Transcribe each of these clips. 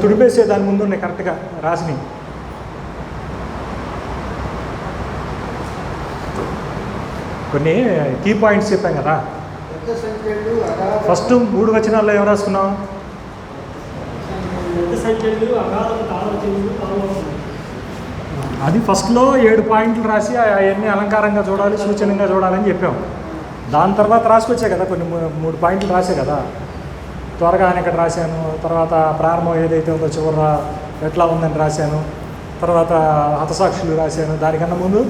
తుడిపేసే దాని ముందు ఉన్నాయి కరెక్ట్గా రాసినవి. కొన్ని కీ పాయింట్స్ చెప్పాం కదా. ఫస్ట్ 3 వచనాల్లో ఏం రాసుకున్నాం? అది ఫస్ట్లో 7 పాయింట్లు రాసి అవన్నీ అలంకారంగా చూడాలి, సూచనంగా చూడాలని చెప్పాం. దాని తర్వాత రాసుకొచ్చే కదా కొన్ని 3 పాయింట్లు రాసే కదా. త్వరగా అని ఇక్కడ రాశాను, తర్వాత ప్రారంభం ఏదైతే ఉందో చివర ఎట్లా ఉందని రాశాను, తర్వాత హతసాక్షులు రాశాను. దానికన్నా ముందు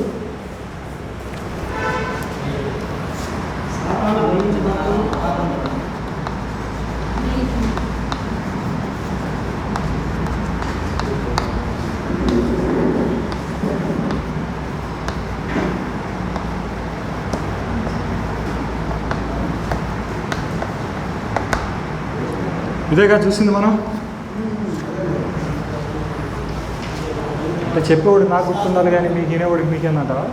ఇదేగా చూసింది మనం. అంటే చెప్పేవాడు నాకు గుర్తుండాలి కానీ మీకు వినేవాడికి మీకేందంటావా?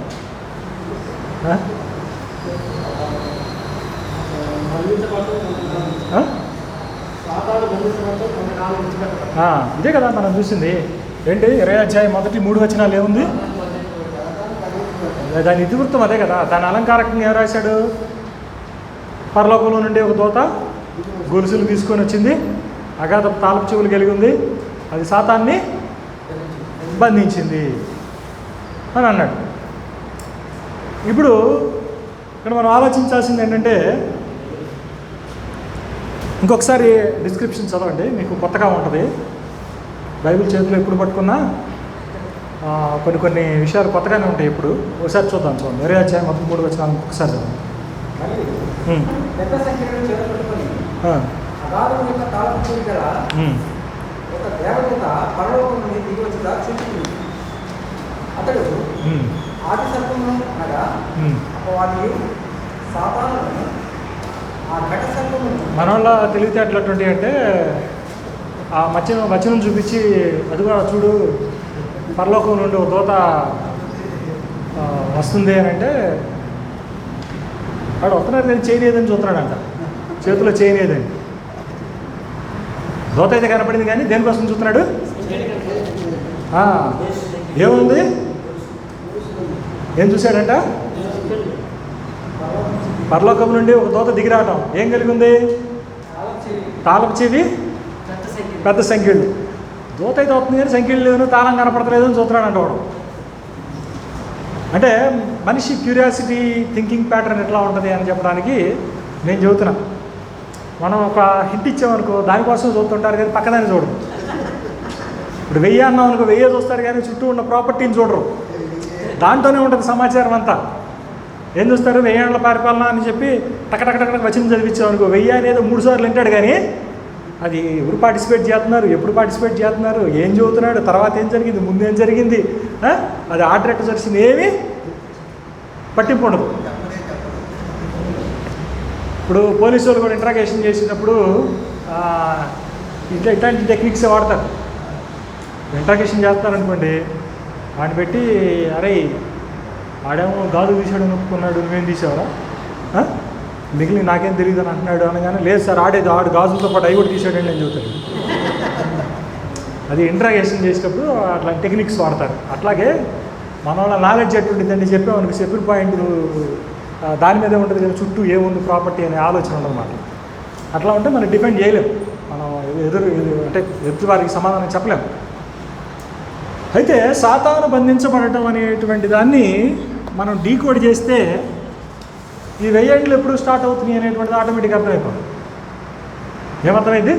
ఇదే కదా మనం చూసింది. ఏంటి 20వ అధ్యాయం మొదటి 3 వచనాలు ఏముంది? దాని ఇతివృత్తం అదే కదా. దాని అలంకారకంగా ఏం రాశాడు? పరలోకంలో నుండి ఒక దూత గొలుసులు తీసుకొని వచ్చింది, అగాధ తాళపు చెవులు కలిగి ఉంది, అది సాతాన్ని బంధించింది అని అన్నాడు. ఇప్పుడు ఇక్కడ మనం ఆలోచించాల్సింది ఏంటంటే, ఇంకొకసారి డిస్క్రిప్షన్ చదవండి, మీకు కొత్తగా ఉంటుంది. బైబిల్ చేతిలో ఎప్పుడు పట్టుకున్నా కొన్ని విషయాలు కొత్తగానే ఉంటాయి. ఇప్పుడు ఒకసారి చూద్దాం. 20వ అధ్యాయం 3 వచనాలు ఒకసారి చదవండి. ఒక దేవదూత పరలోకం నుండి దిగి వచ్చుట చూచుకుంది. అతడు ఆది సర్పమును అనగా అపవాదియు సాతానును ఆ ఘట సర్పమును. మన వాళ్ళ తెలివితేటలటువంటి అంటే ఆ వచనం చూపించి అదిగా చూడు పరలోకం నుండి ఒక దూత వస్తుంది అని అంటే వాడు వస్తున్నారు కానీ చేయలేదని చూస్తున్నాడంట. చేతిలో చేయలేదని. దూత అయితే కనపడింది కానీ దేనికోసం చూస్తున్నాడు? ఏముంది? ఏం చూశాడంట? పరలోకం నుండి ఒక దూత దిగి రావటం. ఏం కలిగి ఉంది? తాళపు చెవి, పెద్ద సంఖ్యలు. దూత అయితే వస్తుంది కానీ సంఖ్యలు లేవు, తాళం కనపడతలేదు అని చూస్తున్నాడంట వాడు. అంటే మనిషి క్యూరియాసిటీ థింకింగ్ ప్యాటర్న్ ఎట్లా ఉంటుంది అని చెప్పడానికి నేను చెబుతున్నా. మనం ఒక హిట్ ఇచ్చామనుకో దానికోసం చూస్తుంటారు కానీ పక్కదాన్ని చూడరు. ఇప్పుడు 1000 అన్నాం అనుకో 1000 చూస్తారు కానీ చుట్టూ ఉన్న ప్రాపర్టీని చూడరు. దాంట్లోనే ఉంటుంది సమాచారం అంతా. ఏం చూస్తారు? 1000 ఏళ్ల పరిపాలన అని చెప్పి టకటకటక వచనం చదివించామనుకో 1000 అనేది 3 సార్లు వింటాడు కానీ అది ఎవరు పార్టిసిపేట్ చేస్తున్నారు, ఎప్పుడు పార్టిసిపేట్ చేస్తున్నారు, ఏం చదువుతున్నాడు, తర్వాత ఏం జరిగింది, ముందు ఏం జరిగింది, అది ఆర్డర్ ఎట్ట జరిగింది ఏమీ పట్టింపు ఉండదు. ఇప్పుడు పోలీసు వాళ్ళు కూడా ఇంట్రాగేషన్ చేసేటప్పుడు ఇట్లాంటి టెక్నిక్సే వాడతారు. ఇంట్రాగేషన్ చేస్తారనుకోండి, వాడిని పెట్టి అరే ఆడేమో గాజు తీసాడు నొప్పుకున్నాడు, నువ్వేం తీసావరా, మిగిలిన నాకేం తెలియదు అని అంటున్నాడు అనగానే లేదు సార్ ఆడు గాజులతో పాటు అవి కూడా తీసాడండి అని చెబుతాడు. అది ఇంట్రాగేషన్ చేసేటప్పుడు అట్లా టెక్నిక్స్ వాడతారు. అట్లాగే మన వాళ్ళ నాలెడ్జ్ ఎటువంటిదండి చెప్పామనుకో చెప్పిన పాయింట్ దాని మీదే ఉంటుంది కానీ చుట్టూ ఏముంది ప్రాపర్టీ అనే ఆలోచన ఉండదన్నమాట. అట్లా ఉంటే మనం డిపెండ్ చేయలేం, మనం ఎదుటి వారికి సమాధానం చెప్పలేం. అయితే సాతాను బంధించబడటం అనేటువంటి దాన్ని మనం డీకోడ్ చేస్తే ఈ 1000 ఏళ్ళు ఎప్పుడు స్టార్ట్ అవుతున్నాయి అనేటువంటిది ఆటోమేటిక్గా అర్థమైపోతుంది. ఏమర్థమైంది?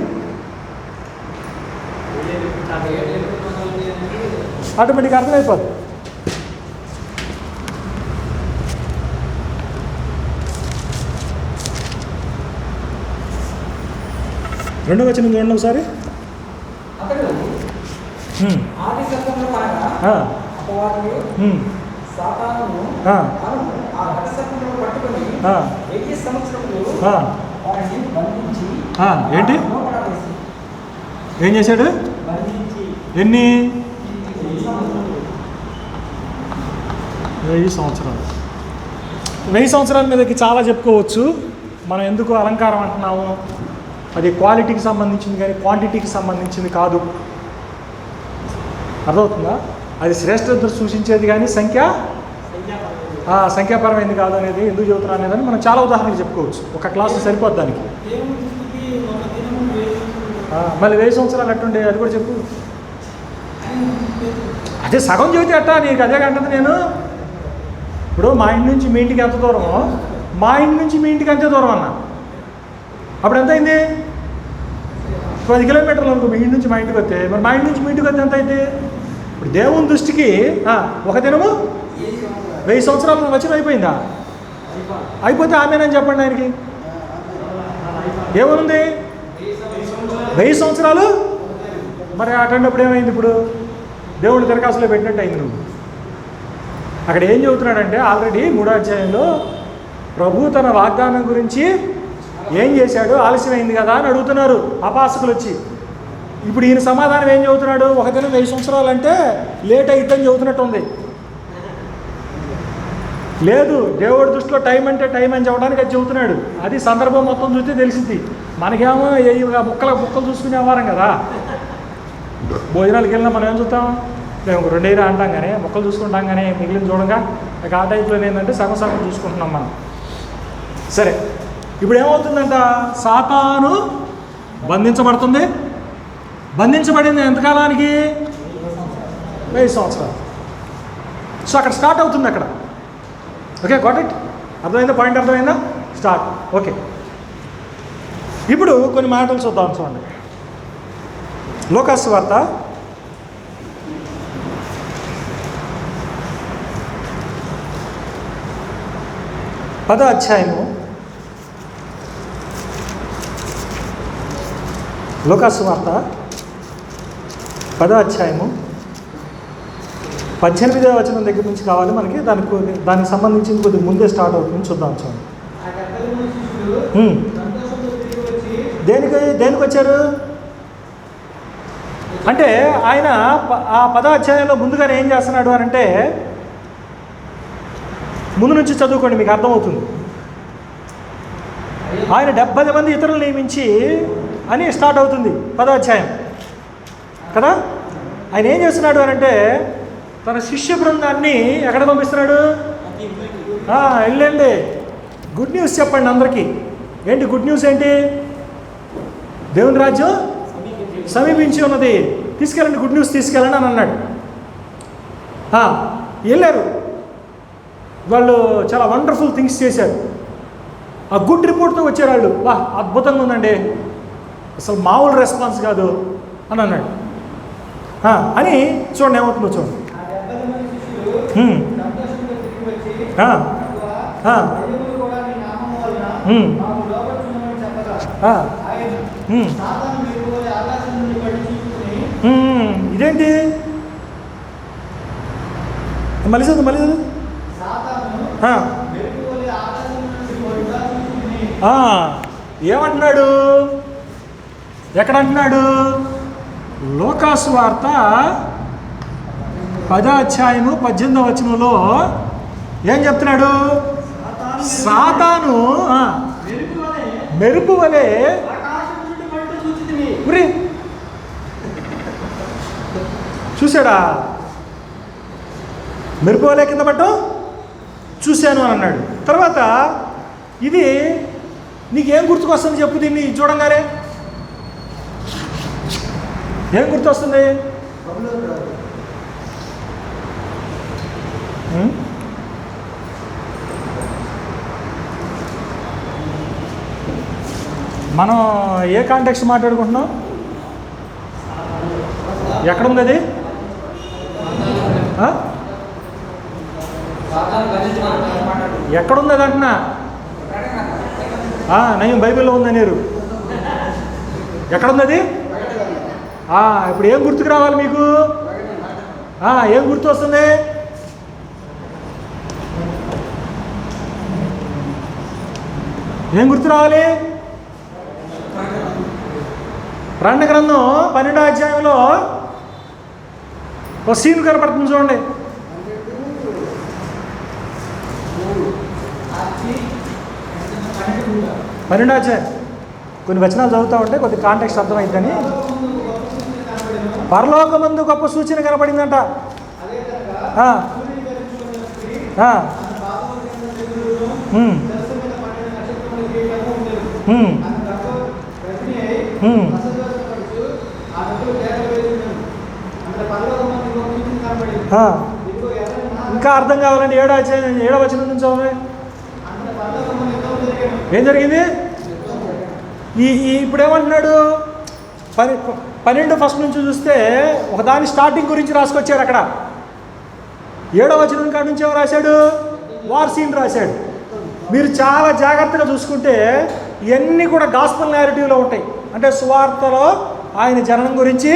ఆటోమేటిక్గా అర్థమైపోతుంది. రెండో వచనం చూడండి ఒకసారి. ఏంటి ఏం చేశాడు? ఎన్ని 1000 సంవత్సరాలు. 1000 సంవత్సరాల మీదకి చాలా చెప్పుకోవచ్చు. మనం ఎందుకు అలంకారం అంటున్నాము, అది క్వాలిటీకి సంబంధించింది కానీ క్వాంటిటీకి సంబంధించింది కాదు. అర్థమవుతుందా? అది శ్రేష్ఠత సూచించేది కానీ సంఖ్యాపరమైనది కాదు అనేది ఎందుకు చెబుతున్నా అనేదని మనం చాలా ఉదాహరణలు చెప్పుకోవచ్చు. ఒక క్లాసు సరిపోద్ది దానికి. మళ్ళీ 1000 సంవత్సరాలు ఎట్టుండే అది కూడా చెప్పు. అదే సగం చెబితే అట్టా నీకు అదే కంటది. నేను ఇప్పుడు మా ఇంటి నుంచి మీ ఇంటికి ఎంత దూరమో మా ఇంటి నుంచి మీ ఇంటికి అంతే దూరం అన్నా. అప్పుడు ఎంత అయింది? 10 కిలోమీటర్లు అనుకో మీ ఇంటి నుంచి మా ఇంటికి వస్తే. మరి మా ఇంటి నుంచి మీ ఇంటికి వస్తే ఎంత అయింది? ఇప్పుడు దేవుని దృష్టికి ఒక దినము 1000 సంవత్సరాలు వచ్చిన అయిపోయిందా? అయిపోతే ఆమెనని చెప్పండి ఆయనకి. ఏమనుంది? 1000 సంవత్సరాలు. మరి అటన్నప్పుడు ఏమైంది? ఇప్పుడు దేవుడు దరఖాస్తులో పెట్టినట్టు అయింది. నువ్వు అక్కడ ఏం చెబుతున్నాడంటే ఆల్రెడీ 3వ అధ్యాయంలో ప్రభు తన వాగ్దానం గురించి ఏం చేశాడు, ఆలస్యమైంది కదా అని అడుగుతున్నారు అపాసకులు వచ్చి. ఇప్పుడు ఈయన సమాధానం ఏం చెబుతున్నాడు? ఒక దినం 1000 సంవత్సరాలు అంటే లేట్ అయిద్దని చెబుతున్నట్టు ఉంది. లేదు, దేవుడి దృష్టిలో టైం అంటే టైం అని చెప్పడానికి అది చెబుతున్నాడు. అది సందర్భం మొత్తం చూస్తే తెలిసింది. మనకేమో ముక్కలు చూసుకునే వారం కదా. భోజనాలకు వెళ్ళినా మనం ఏం చూస్తాం? మేము 2 అంటాం కానీ ముక్కలు చూసుకుంటాం కానీ మిగిలిన చూడంగా ఇక ఆ టైప్లో ఏంటంటే సగం సగం చూసుకుంటున్నాం మనం. సరే, ఇప్పుడు ఏమవుతుందంట? సాతాను బంధించబడుతుంది. బంధించబడింది ఎంతకాలానికి? 1000 సంవత్సరాలు. సో అక్కడ స్టార్ట్ అవుతుంది అక్కడ. Okay, got it? అర్థమైందా? పాయింట్ అర్థమైందా? స్టార్ట్. ఓకే, ఇప్పుడు కొన్ని మాటలు చూద్దాం. చూడండి, లూకాసు వార్త 10వ అధ్యాయము. లూకాసు వార్త 10వ అధ్యాయము 18వ వచనం దగ్గర నుంచి కావాలి మనకి. దానికి సంబంధించింది కొద్దిగా ముందే స్టార్ట్ అవుతుంది. చూద్దాం. చూడండి, దేనికి వచ్చారు అంటే ఆయన ఆ 10వ అధ్యాయంలో ముందుగానే ఏం చేస్తున్నాడు అని అంటే, ముందు నుంచి చదువుకోండి మీకు అర్థమవుతుంది. ఆయన 70 మంది ఇతరులు నియమించి అని స్టార్ట్ అవుతుంది 10వ అధ్యాయం కదా. ఆయన ఏం చేస్తున్నాడు అని అంటే తన శిష్య బృందాన్ని ఎక్కడ పంపిస్తున్నాడు? వెళ్ళండి, గుడ్ న్యూస్ చెప్పండి అందరికీ. ఏంటి గుడ్ న్యూస్? ఏంటి? దేవుని రాజ్యం సమీపించి ఉన్నది, తీసుకెళ్ళండి, గుడ్ న్యూస్ తీసుకెళ్ళండి అని అన్నాడు. వెళ్ళారు. వాళ్ళు చాలా వండర్ఫుల్ థింగ్స్ చేశారు. ఆ గుడ్ రిపోర్ట్తో వచ్చారు వాళ్ళు. వా, అద్భుతంగా ఉందండి, అసలు మామూలు రెస్పాన్స్ కాదు అని అన్నాడు. అని చూడండి ఏమవుతుందో చూడండి. ఇదేంటి? మళ్ళీ చదువు. ఏమంటున్నాడు? ఎక్కడ అంటున్నాడు? లూకాసు వార్త 10వ అధ్యాయము 18వ వచనంలో ఏం చెప్తున్నాడు? సాతాను మెరుపు వలె చూశాడా? మెరుపు వలె కింద పట్టం చూశాను అని అన్నాడు. తర్వాత ఇది నీకేం గుర్తుకొస్తుంది చెప్పు? దీన్ని చూడంగానే ఏం గుర్తొస్తుంది? మనం ఏ కాంటెక్స్ట్ మాట్లాడుకుంటున్నాం? ఎక్కడుంది అది? ఎక్కడుంది అది అంటున్నా? నేను బైబిల్లో ఉందనేరు. ఎక్కడుంది అది? ఇప్పుడు ఏం గుర్తుకు రావాలి మీకు? ఏం గుర్తు వస్తుంది? ఏం గుర్తు రావాలి? ప్రకటన గ్రంథం 12వ అధ్యాయంలో ఒక సీన్ కనపడుతుంది చూడండి. పన్నెండో అధ్యాయం కొన్ని వచనాలు చదువుతూ ఉంటే కొద్ది కాంటెక్స్ట్ అర్థమైందని. పరలోకమందు గొప్ప సూచన కనపడిందంట. ఆ, ఆ, ఉమ్, ఉమ్, ఉమ్. ఆ, ఇంకా అర్థం కావాలండి. ఏడో వచనం నుంచి చదవండి. ఏం జరిగింది? ఇప్పుడు ఏమంటున్నాడు? 12 ఫస్ట్ నుంచి చూస్తే ఒకదాని స్టార్టింగ్ గురించి రాసుకొచ్చాడు. అక్కడ 7వ వచనం కాడి నుంచి ఏమో రాశాడు? వార్ సీన్ రాశాడు. మీరు చాలా జాగ్రత్తగా చూసుకుంటే ఇవన్నీ కూడా గాస్పల్ నేరేటివ్లో ఉంటాయి. అంటే సువార్తలో ఆయన జననం గురించి,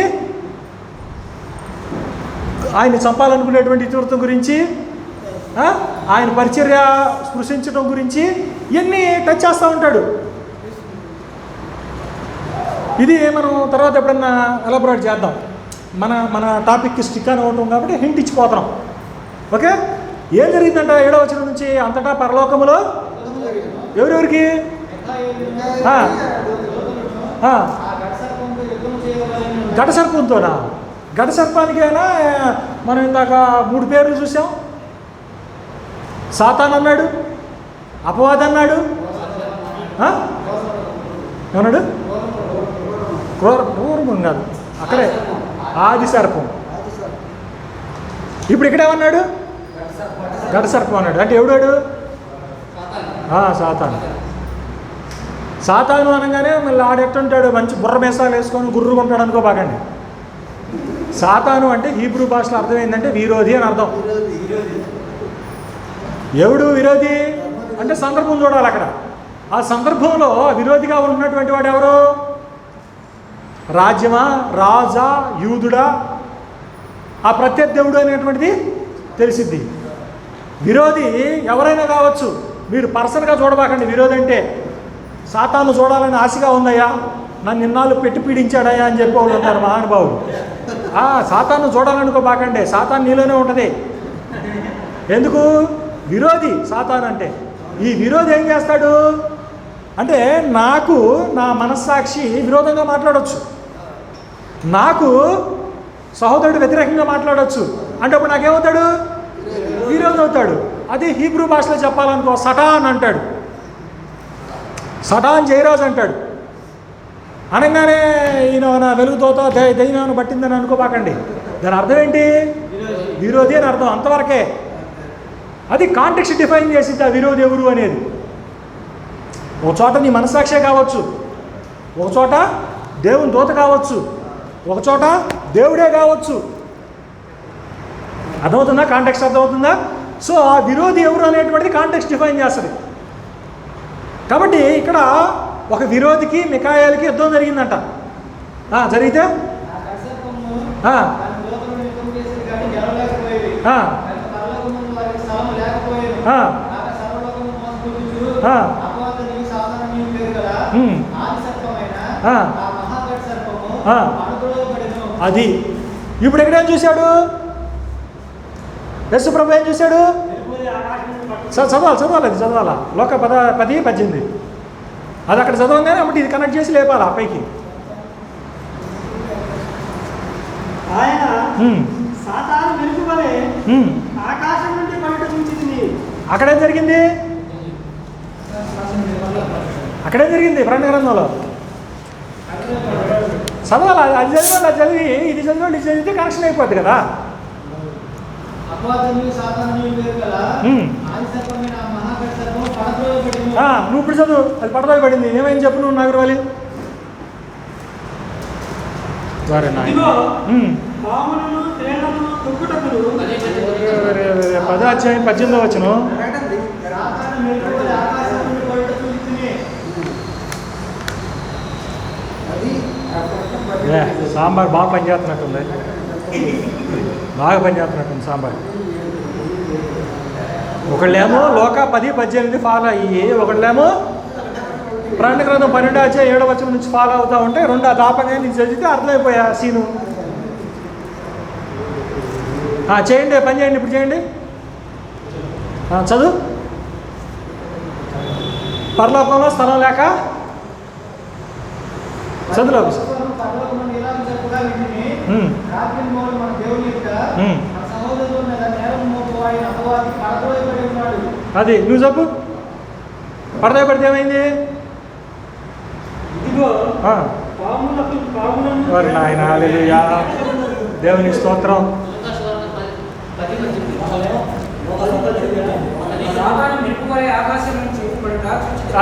ఆయన చంపాలనుకునేటువంటి ఇతివృత్తం గురించి, ఆయన పరిచర్య స్పృశించడం గురించి ఇవన్నీ టచ్ చేస్తూ ఉంటాడు. ఇది మనం తర్వాత ఎప్పుడన్నా ఎలాబొరేట్ చేద్దాం. మన టాపిక్కి స్టిక్ అని ఉంటాం కాబట్టి హింట్ ఇచ్చిపోతున్నాం. ఓకే, ఏం జరిగిందంట 7వ వచనం నుంచి? అంతటా పరలోకములో ఎవరెవరికి? ఘటసర్పంతోనా? ఘటసర్పానికైనా మనం ఇందాక 3 పేర్లు చూసాం. సాతాన్ అన్నాడు, అపవాది అన్నాడు, ఏమన్నాడు? క్రూరం కాదు, అక్కడే ఆది సర్పం. ఇప్పుడు ఇక్కడేమన్నాడు? ఘటసర్పం అన్నాడు. అంటే ఎవడాడు? సాతాను. సాతాను అనగానే మళ్ళీ ఆడెట్టుంటాడు, మంచి బుర్ర మేసాలు వేసుకొని గుర్రుగా ఉంటాడు అనుకోబాకండి. సాతాను అంటే హీబ్రూ భాషలో అర్థం ఏంటంటే విరోధి అని అర్థం. ఎవడు విరోధి అంటే సందర్భం చూడాలి అక్కడ. ఆ సందర్భంలో విరోధిగా ఉన్నటువంటి వాడు ఎవరు? రాజ్యమా, రాజా, యూదుడా, ఆ ప్రత్యర్థుడు అనేటువంటిది తెలిసిద్ది. విరోధి ఎవరైనా కావచ్చు. మీరు పర్సన్గా చూడబాకండి. విరోధి అంటే సాతాను చూడాలని ఆశగా ఉందయ్యా, నన్ను ఇన్నాళ్ళు పెట్టి పీడించాడయ్యా అని చెప్పేవాళ్ళు ఉంటారు మహానుభావులు. సాతాను చూడాలనుకోబాకండి. సాతాను నీలోనే ఉంటుంది. ఎందుకు? విరోధి సాతాను అంటే. ఈ విరోధి ఏం చేస్తాడు అంటే, నాకు నా మనస్సాక్షి విరోధంగా మాట్లాడవచ్చు, నాకు సహోదరుడు వ్యతిరేకంగా మాట్లాడవచ్చు. అంటే అప్పుడు నాకేమవుతాడు? విరోధి అవుతాడు. అది హీబ్రూ భాషలో చెప్పాలనుకో సటాన్ అంటాడు. సటాన్ జయరాజ్ అంటాడు. అనగానే ఈయన నా వెలుగుతోతో దైనాన్ని పట్టిందని అనుకోబాకండి. దాని అర్థం ఏంటి? విరోధి అని అర్థం. అంతవరకే. అది కాంటెక్స్ట్ డిఫైన్ చేసింది ఆ విరోధి ఎవరు అనేది. ఒక చోట నీ మనస్సాక్షే కావచ్చు, ఒక చోట దేవుని దూత కావచ్చు, ఒక చోట దేవుడే కావచ్చు. అర్థమవుతుందా? కాంటెక్స్ట్ అర్థమవుతుందా? సో ఆ విరోధి ఎవరు అనేటువంటిది కాంటెక్స్ట్ డిఫైన్ చేస్తుంది. కాబట్టి ఇక్కడ ఒక విరోధికి మికాయాలకి యుద్ధం జరిగిందంట. జరిగితే అది ఇప్పుడు ఎక్కడేం చూశాడు? యేసుప్రభు ఏం చూశాడు? చదవాలి అది చదవాలా. లోక 10:18 అది అక్కడ చదవగానే అప్పుడు ఇది కనెక్ట్ చేసి లేపాలా పైకి. ఆయన సాతాను మెరుపువలె ఆకాశం నుండి పలుట చూచింది. అక్కడేం జరిగింది? అక్కడేం జరిగింది? ప్రకటన గ్రంథంలో చదవాలి. అది చదివాలి, అది చదివి ఇది చదివి ఇది చదివితే కనెక్షన్ అయిపోద్ది కదా. నువ్వు ఇప్పుడు చదువు. అది పడదోయ పడింది. ఏమైంది చెప్పు నువ్వు నాగరవాలి. సరే నా 10:18 వచ్చును. సాంబార్ బాగా పనిచేస్తున్నట్టుంది. బాగా పనిచేస్తున్నట్టుంది సాంబార్. ఒకళ్ళేమో లోక 10:18 ఫాలో అయ్యి, ఒకళ్ళేమో ప్రకటన గ్రంథం 12:7 నుంచి ఫాలో అవుతూ ఉంటే రెండు దాపంగా నీకు చదివితే అర్థమైపోయా సీను. చేయండి, పని చేయండి, ఇప్పుడు చేయండి. చదువు. పరలోకంలో స్థలం లేక చదువులో అది నువ్వు చెప్పు. పడతా పడితే ఏమైంది? వారి నాయన హల్లెలూయా, దేవుని స్తోత్రం.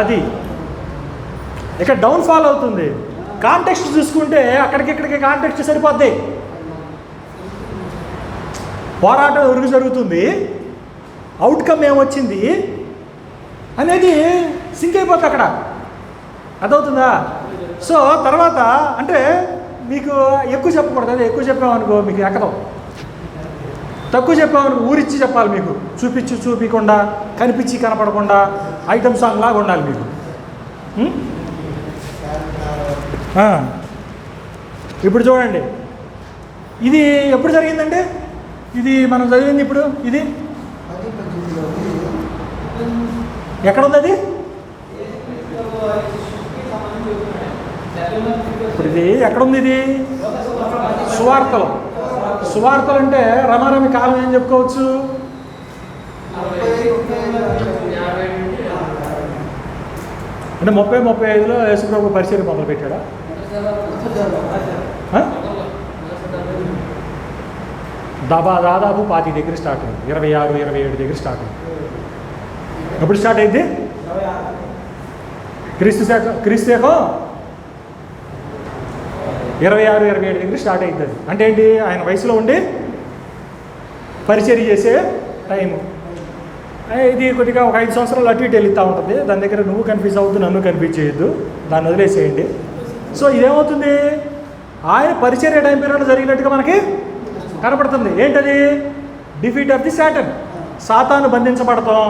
అది ఇక్కడ డౌన్ ఫాల్ అవుతుంది. కాంటెక్స్ట్ చూసుకుంటే అక్కడికి కాంటెక్స్ట్ సరిపోద్ది. పోరాటం ఎవరికి జరుగుతుంది, అవుట్కమ్ ఏమొచ్చింది అనేది సింక్ అయిపోతుంది అక్కడ. అదవుతుందా? సో తర్వాత అంటే మీకు ఎక్కువ చెప్పకూడదు. అదే ఎక్కువ చెప్పామనుకో మీకు ఎక్కడం, తక్కువ చెప్పామనుకో ఊరిచ్చి చెప్పాలి. మీకు చూపించి చూపించకుండా, కనిపించి కనపడకుండా ఐటమ్ సాంగ్ లాగా ఉండాలి మీకు. ఇప్పుడు చూడండి, ఇది ఎప్పుడు జరిగిందంటే, ఇది మనం చదివింది ఇప్పుడు. ఇది ఎక్కడుంది? అది ఇప్పుడు ఇది ఎక్కడుంది? ఇది సువార్తలు. సువార్తలు అంటే రమారమి కాలం ఏం చెప్పుకోవచ్చు? అంటే 30-35లో యేసుప్రభు పరిచర్య మొదలు పెట్టాడా? దాదాపు 25 దగ్గర స్టార్ట్ అయింది. 26-27 దగ్గర స్టార్ట్ అయింది. ఎప్పుడు స్టార్ట్ అయింది? క్రీస్తు శకం 26-27 దగ్గర స్టార్ట్ అయింది. అది అంటే ఏంటి? ఆయన వయసులో ఉండి పరిచర్య చేసే టైము. ఇది కొద్దిగా ఒక 5 సంవత్సరాలు అటు ఇటు వెళ్తూ ఉంటుంది. దాని దగ్గర నువ్వు కన్ఫ్యూజ్ అవుద్దు, నన్ను కన్ఫ్యూజ్ చేయొద్దు, దాన్ని వదిలేసేయండి. సో ఇదేమవుతుంది? ఆయన పరిచర్య టైం పీరియడ్లో జరిగినట్టుగా మనకి కనపడుతుంది. ఏంటది? Defeat of the Satan. సాతాను బంధించబడతాం,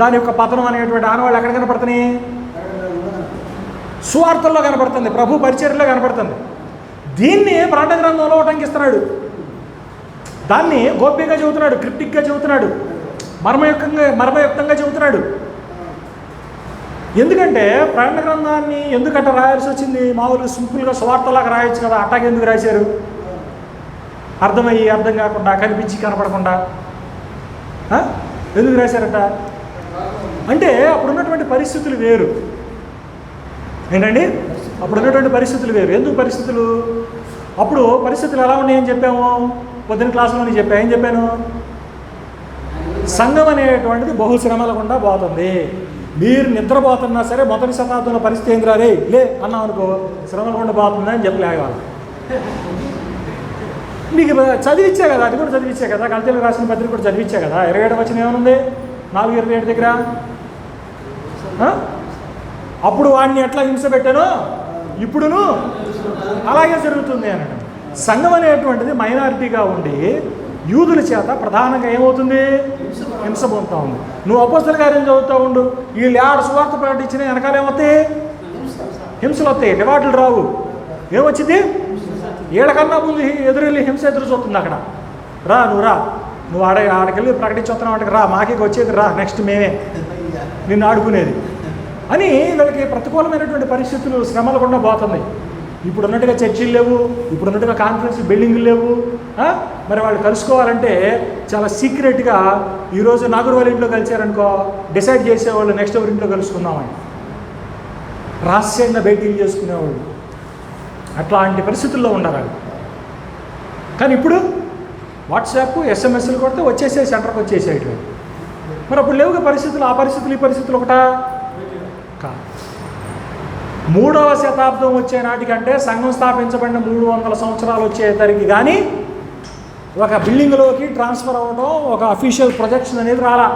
దాని యొక్క పతనం అనేటువంటి ఆనవాళ్ళు ఎక్కడ కనపడుతున్నాయి? సువార్తల్లో కనపడుతుంది, ప్రభు పరిచర్యలో కనపడుతుంది. దీన్ని ప్రకటన గ్రంథంలో ఉటంకిస్తున్నాడు. దాన్ని గోప్యంగా చెబుతున్నాడు, క్రిప్టిక్గా చెబుతున్నాడు, మర్మయుక్తంగా చెబుతున్నాడు. ఎందుకంటే ప్రకటన గ్రంథాన్ని ఎందుకంటే రాయాల్సి వచ్చింది? మామూలుగా సింపుల్గా సువార్తలాగా రాయొచ్చు కదా, అట్టాగా ఎందుకు రాశారు? అర్థమయ్యి అర్థం కాకుండా, కనిపించి కనపడకుండా ఎందుకు రాశారట? అంటే అప్పుడున్నటువంటి పరిస్థితులు వేరు. ఏంటండి? అప్పుడున్నటువంటి పరిస్థితులు వేరు. ఎందుకు పరిస్థితులు? అప్పుడు పరిస్థితులు ఎలా ఉన్నాయని చెప్పాము పొద్దున్న క్లాసులోనే చెప్పా. ఏం చెప్పాను? సంఘం అనేటువంటిది బహుశ్రమల గుండా పోతుంది. మీరు నిద్రపోతున్నా సరే మొదటి శతాబ్దంలో పరిస్థితి ఏంటి రే లే అన్నాం అనుకో, శ్రమల గుండా పోతుంది అని చెప్పలేవాలి. మీకు చదివిచ్చే కదా, అది కూడా చదివిచ్చే కదా, కల్తీలు రాసిన పత్రిక కూడా చదివిచ్చే కదా. 27 వచ్చిన ఏమనుంది? 4:27 దగ్గర అప్పుడు వాడిని ఎట్లా హింస పెట్టానో ఇప్పుడును అలాగే జరుగుతుంది అనడం. సంఘం అనేటువంటిది మైనారిటీగా ఉండి యూదుల చేత ప్రధానంగా ఏమవుతుంది? హింస పొందుతూ ఉంది. నువ్వు అపోస్తల కార్యం చదువుతూ ఉండు, వీళ్ళు ఏడు సువార్త ప్రకటించిన వెనకాల ఏమవుతాయి? హింసలు వస్తాయి, రివార్డులు రావు. ఏమొచ్చింది? ఏడకన్నా ముందు ఎదురెళ్ళి హింస ఎదురు చూస్తుంది అక్కడ. రా నువ్వు ఆడకెళ్ళి ప్రకటించుతున్నావు అంటే రా, మాకే వచ్చేది రా, నెక్స్ట్ మేమే నిన్ను ఆడుకునేది అని వీళ్ళకి ప్రతికూలమైనటువంటి పరిస్థితులు శ్రమలు కూడా పోతుంది. ఇప్పుడు ఉన్నట్టుగా చర్చిలు లేవు, ఇప్పుడు ఉన్నట్టుగా కాన్ఫరెన్స్ బిల్డింగ్లు లేవు. మరి వాళ్ళు కలుసుకోవాలంటే చాలా సీక్రెట్గా ఈరోజు నాగూర్ వాళ్ళ ఇంట్లో కలిసారనుకో, డిసైడ్ చేసేవాళ్ళు నెక్స్ట్ ఎవరి ఇంట్లో కలుసుకుందామని రహస్యంగా భేటీలు చేసుకునేవాళ్ళు. అట్లాంటి పరిస్థితుల్లో ఉండాలి. కానీ ఇప్పుడు వాట్సాప్ SMS కొడితే వచ్చేసే సెంటర్కి వచ్చేసేయటం. మరి అప్పుడు లేవుగా పరిస్థితులు. ఆ పరిస్థితులు ఈ పరిస్థితులు ఒకటా? 3వ శతాబ్దం వచ్చే నాటికంటే సంఘం స్థాపించబడిన 300 సంవత్సరాలు వచ్చేసరికి కానీ ఒక బిల్డింగ్లోకి ట్రాన్స్ఫర్ అవ్వడం, ఒక అఫీషియల్ ప్రొజెక్షన్ అనేది రాలా.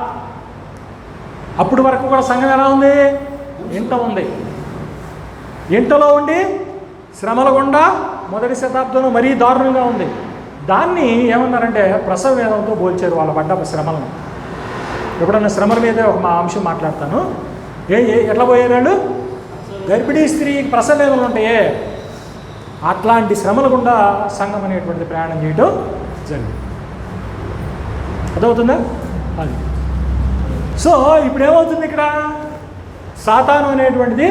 అప్పుడు వరకు కూడా సంఘం ఎలా ఉంది? ఇంట ఉంది. ఇంటలో ఉండి శ్రమల గుండా మొదటి శతాబ్దంలో మరీ దారుణంగా ఉంది. దాన్ని ఏమన్నారంటే ప్రసవ వేదంతో పోల్చారు వాళ్ళ పడ్డ శ్రమలను. ఎప్పుడన్నా శ్రమల మీద ఒక మా అంశం మాట్లాడతాను. ఎట్లా పోయారు వాళ్ళు? గర్భిణీ స్త్రీకి ప్రసవ వేదనలు ఉంటాయే, అట్లాంటి శ్రమల గుండా సంఘం అనేటువంటిది ప్రయాణం చేయటం జరిగింది. అదవుతుందా? అది. సో ఇప్పుడు ఏమవుతుంది? ఇక్కడ సాతాను అనేటువంటిది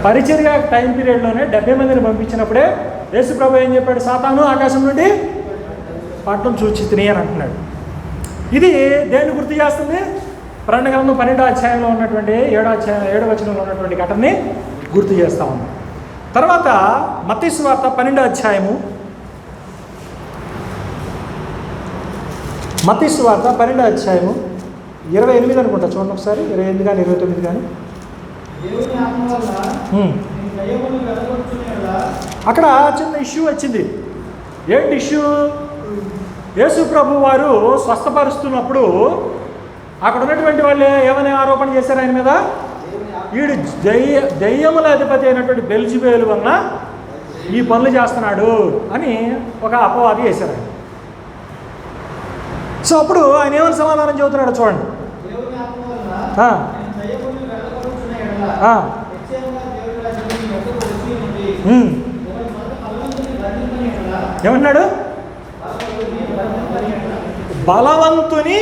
పరిచర్య టైం పీరియడ్లోనే 70 మందిని పంపించినప్పుడే యేసు ప్రభు ఏం చెప్పాడు? సాతాను ఆకాశం నుండి పట్టణం చూచితిని అని అంటున్నాడు. ఇది దేన్ని గుర్తు చేస్తుంది? ప్రకటన గ్రంథం 12వ అధ్యాయంలో ఉన్నటువంటి 7వ వచనంలో ఉన్నటువంటి ఘటనని గుర్తు చేస్తూ ఉంది. తర్వాత మత్తయి సువార్త 12వ అధ్యాయము, మత్తయి సువార్త 12వ అధ్యాయము 28 అనుకుంటా, చూడండి ఒకసారి. 28 కానీ 29 కానీ. అక్కడ చిన్న ఇష్యూ వచ్చింది. ఏంటి ఇష్యూ? యేసు ప్రభు వారు స్వస్థపరుస్తున్నప్పుడు అక్కడ ఉన్నటువంటి వాళ్ళు ఏమని ఆరోపణ చేశారు ఆయన మీద? వీడు దెయ్యముల అధిపతి అయినటువంటి బెల్జెబూలు వలన ఈ పనులు చేస్తున్నాడు అని ఒక అపవాది చేశారు ఆయన. సో అప్పుడు ఆయన ఏమని సమాధానం చెబుతున్నాడు చూడండి. ఏమన్నాడు? బలవంతుని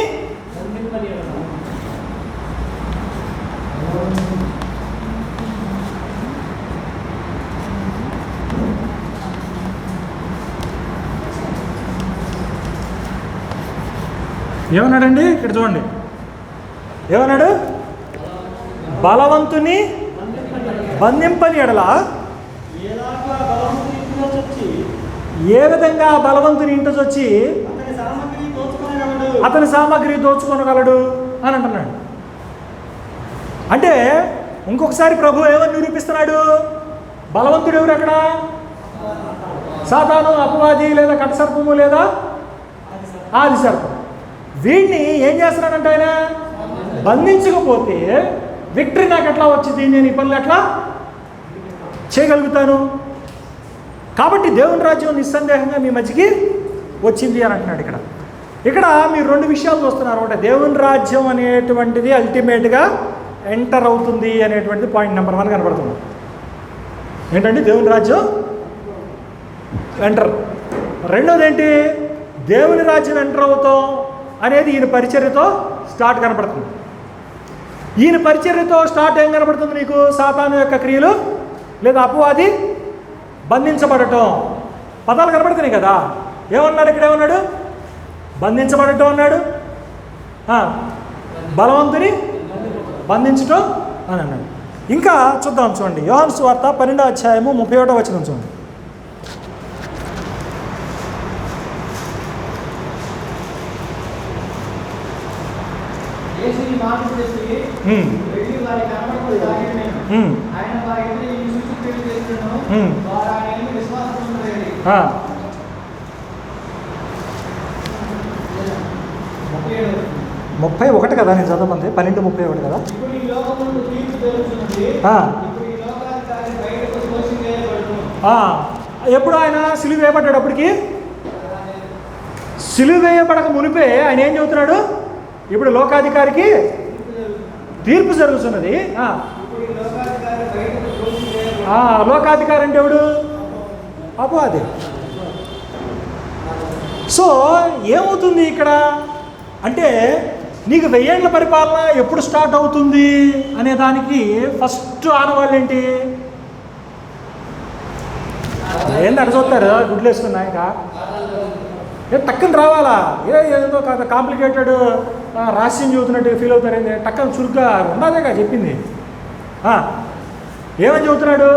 ఏమన్నాడండి? ఇక్కడ చూడండి, ఏమన్నాడు? బలవంతుని బంధింపని ఎడల ఏ విధంగా బలవంతుని ఇంటి వచ్చి అతని సామాగ్రి దోచుకొనగలడు అని అంటున్నాడు. అంటే ఇంకొకసారి ప్రభు ఏమని నిరూపిస్తున్నాడు? బలవంతుడు ఎవరు అక్కడ? సాతాను, అపవాది, లేదా కటసర్పము, లేదా ఆది సర్పం. వీడిని ఏం చేస్తున్నాడంటే ఆయన బంధించకపోతే విక్టరీ నాకు ఎట్లా వచ్చింది? నేను ఈ పనులు ఎట్లా చేయగలుగుతాను? కాబట్టి దేవుని రాజ్యం నిస్సందేహంగా మీ మధ్యకి వచ్చింది అని అంటున్నాడు. ఇక్కడ మీరు 2 విషయాలు చూస్తున్నారు. అంటే దేవుని రాజ్యం అనేటువంటిది అల్టిమేట్గా ఎంటర్ అవుతుంది అనేటువంటిది పాయింట్ నెంబర్ 1 కనబడుతుంది. ఏంటంటే దేవుని రాజ్యం ఎంటర్. రెండోది ఏంటి? దేవుని రాజ్యం ఎంటర్ అవుతాం అనేది ఈయన పరిచర్యతో స్టార్ట్ కనబడుతుంది. ఈయన పరిచర్యతో స్టార్ట్ ఏం కనబడుతుంది నీకు? సాతాను యొక్క క్రియలు లేదా అపవాది బంధించబడటం. పదాలు కనబడుతున్నాయి కదా. ఏమన్నాడు ఇక్కడ? ఏమన్నాడు? బంధించబడటం అన్నాడు, బలవంతుని బంధించటం అని అన్నాడు. ఇంకా చూద్దాం, చూడండి. యోహాను సువార్త 12వ అధ్యాయము 31వ వచనం చూడండి. ముప్పై 31 కదా నేను చదవమంది. 12:31 కదా. ఎప్పుడు ఆయన సిలువ వేయబడ్డాడు? అప్పటికి సిలువ వేయబడక మునిపే ఆయన ఏం చెబుతున్నాడు? ఇప్పుడు లోకాధికారికి తీర్పు జరుగుతున్నది. లోకాధికారి అంటే ఎవడు? అపవాది. సో ఏమవుతుంది ఇక్కడ అంటే నీకు 1000 ఏళ్ల పరిపాలన ఎప్పుడు స్టార్ట్ అవుతుంది అనే దానికి ఫస్ట్ ఆనవాళ్ళు ఏంటి? ఏంటి అటు చూస్తారు గుడ్లు వేసుకున్నా ఇంకా టక్కని రావాలా? ఏదో కాదు కాంప్లికేటెడ్ రహస్యం చెబుతున్నట్టు ఫీల్ అవుతారు. ఏంటి టక్కని చురుగ్గా ఉన్నదేగా చెప్పింది. ఏమని చెబుతున్నాడు?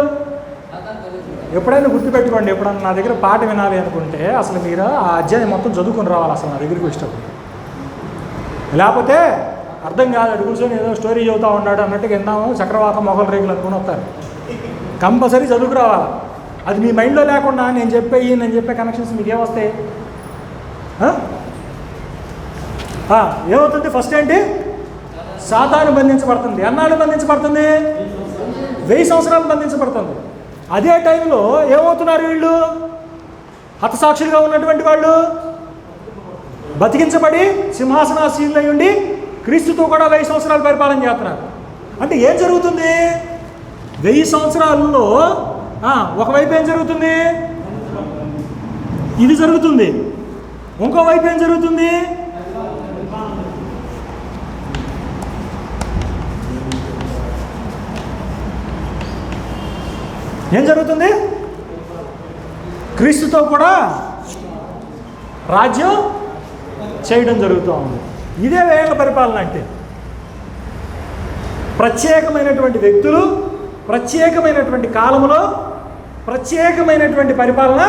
ఎప్పుడైనా గుర్తుపెట్టుకోండి, ఎప్పుడన్నా నా దగ్గర పాట వినాలి అనుకుంటే అసలు మీరు ఆ అధ్యాయం మొత్తం చదువుకొని రావాలి అసలు నా దగ్గరికి ఇష్టపడి. లేకపోతే అర్థం కాదు, అటు కూర్చొని ఏదో స్టోరీ చదువుతూ ఉన్నాడు అన్నట్టుగా విన్నాము చక్రవాతం మొగల రేగులు అనుకుని వస్తారు. కంపల్సరీ చదువుకు రావాలి. అది మీ మైండ్లో లేకుండా నేను చెప్పే కనెక్షన్స్ మీకు ఏమొస్తాయి? ఏమవుతుంది? ఫస్ట్ ఏంటి? సాతాను బంధించబడుతుంది. ఎన్నాళ్ళు బంధించబడుతుంది? 1000 సంవత్సరాలు బంధించబడుతుంది. అదే టైంలో ఏమవుతున్నారు వీళ్ళు? హతసాక్షులుగా ఉన్నటువంటి వాళ్ళు బతికించబడి సింహాసనాసీనులై ఉండి క్రీస్తుతో కూడా 1000 సంవత్సరాలు పరిపాలన చేస్తున్నారు. అంటే ఏం జరుగుతుంది? 1000 సంవత్సరాల్లో ఒకవైపు ఏం జరుగుతుంది? ఇది జరుగుతుంది. ఇంకోవైపు ఏం జరుగుతుంది? ఏం జరుగుతుంది? క్రీస్తుతో కూడా రాజ్యం చేయడం జరుగుతూ ఉంది. ఇదే వేల పరిపాలన అంటే. ప్రత్యేకమైనటువంటి వ్యక్తులు ప్రత్యేకమైనటువంటి కాలంలో ప్రత్యేకమైనటువంటి పరిపాలన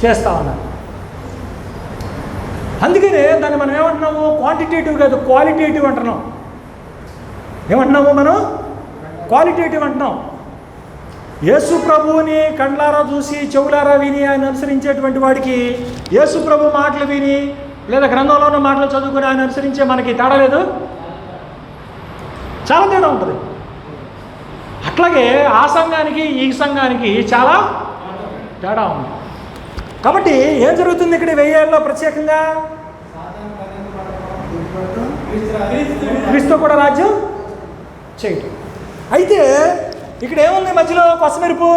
చేస్తూ ఉన్నారు. అందుకనే దాన్ని మనం ఏమంటున్నాము? క్వాంటిటేటివ్ కాదు, క్వాలిటేటివ్ అంటున్నాం. ఏమంటున్నాము మనం? క్వాలిటేటివ్ అంటున్నాం. యేసు ప్రభువుని కండ్లారా చూసి చెవులారా విని ఆయన అనుసరించేటువంటి వాడికి యేసు ప్రభు మాటలు విని లేదా గ్రంథంలో ఉన్న మాటలు చదువుకుని ఆయన అనుసరించే మనకి తేడా లేదు, చాలా తేడా ఉంటుంది. అట్లాగే ఆ సంఘానికి ఈ సంఘానికి చాలా తేడా ఉంది. కాబట్టి ఏం జరుగుతుంది ఇక్కడ 1000 ఏళ్ళలో ప్రత్యేకంగా? క్రీస్తు కూడా రాజ్యం చేయటం. అయితే ఇక్కడ ఏముంది మధ్యలో? కొసమెరుపు.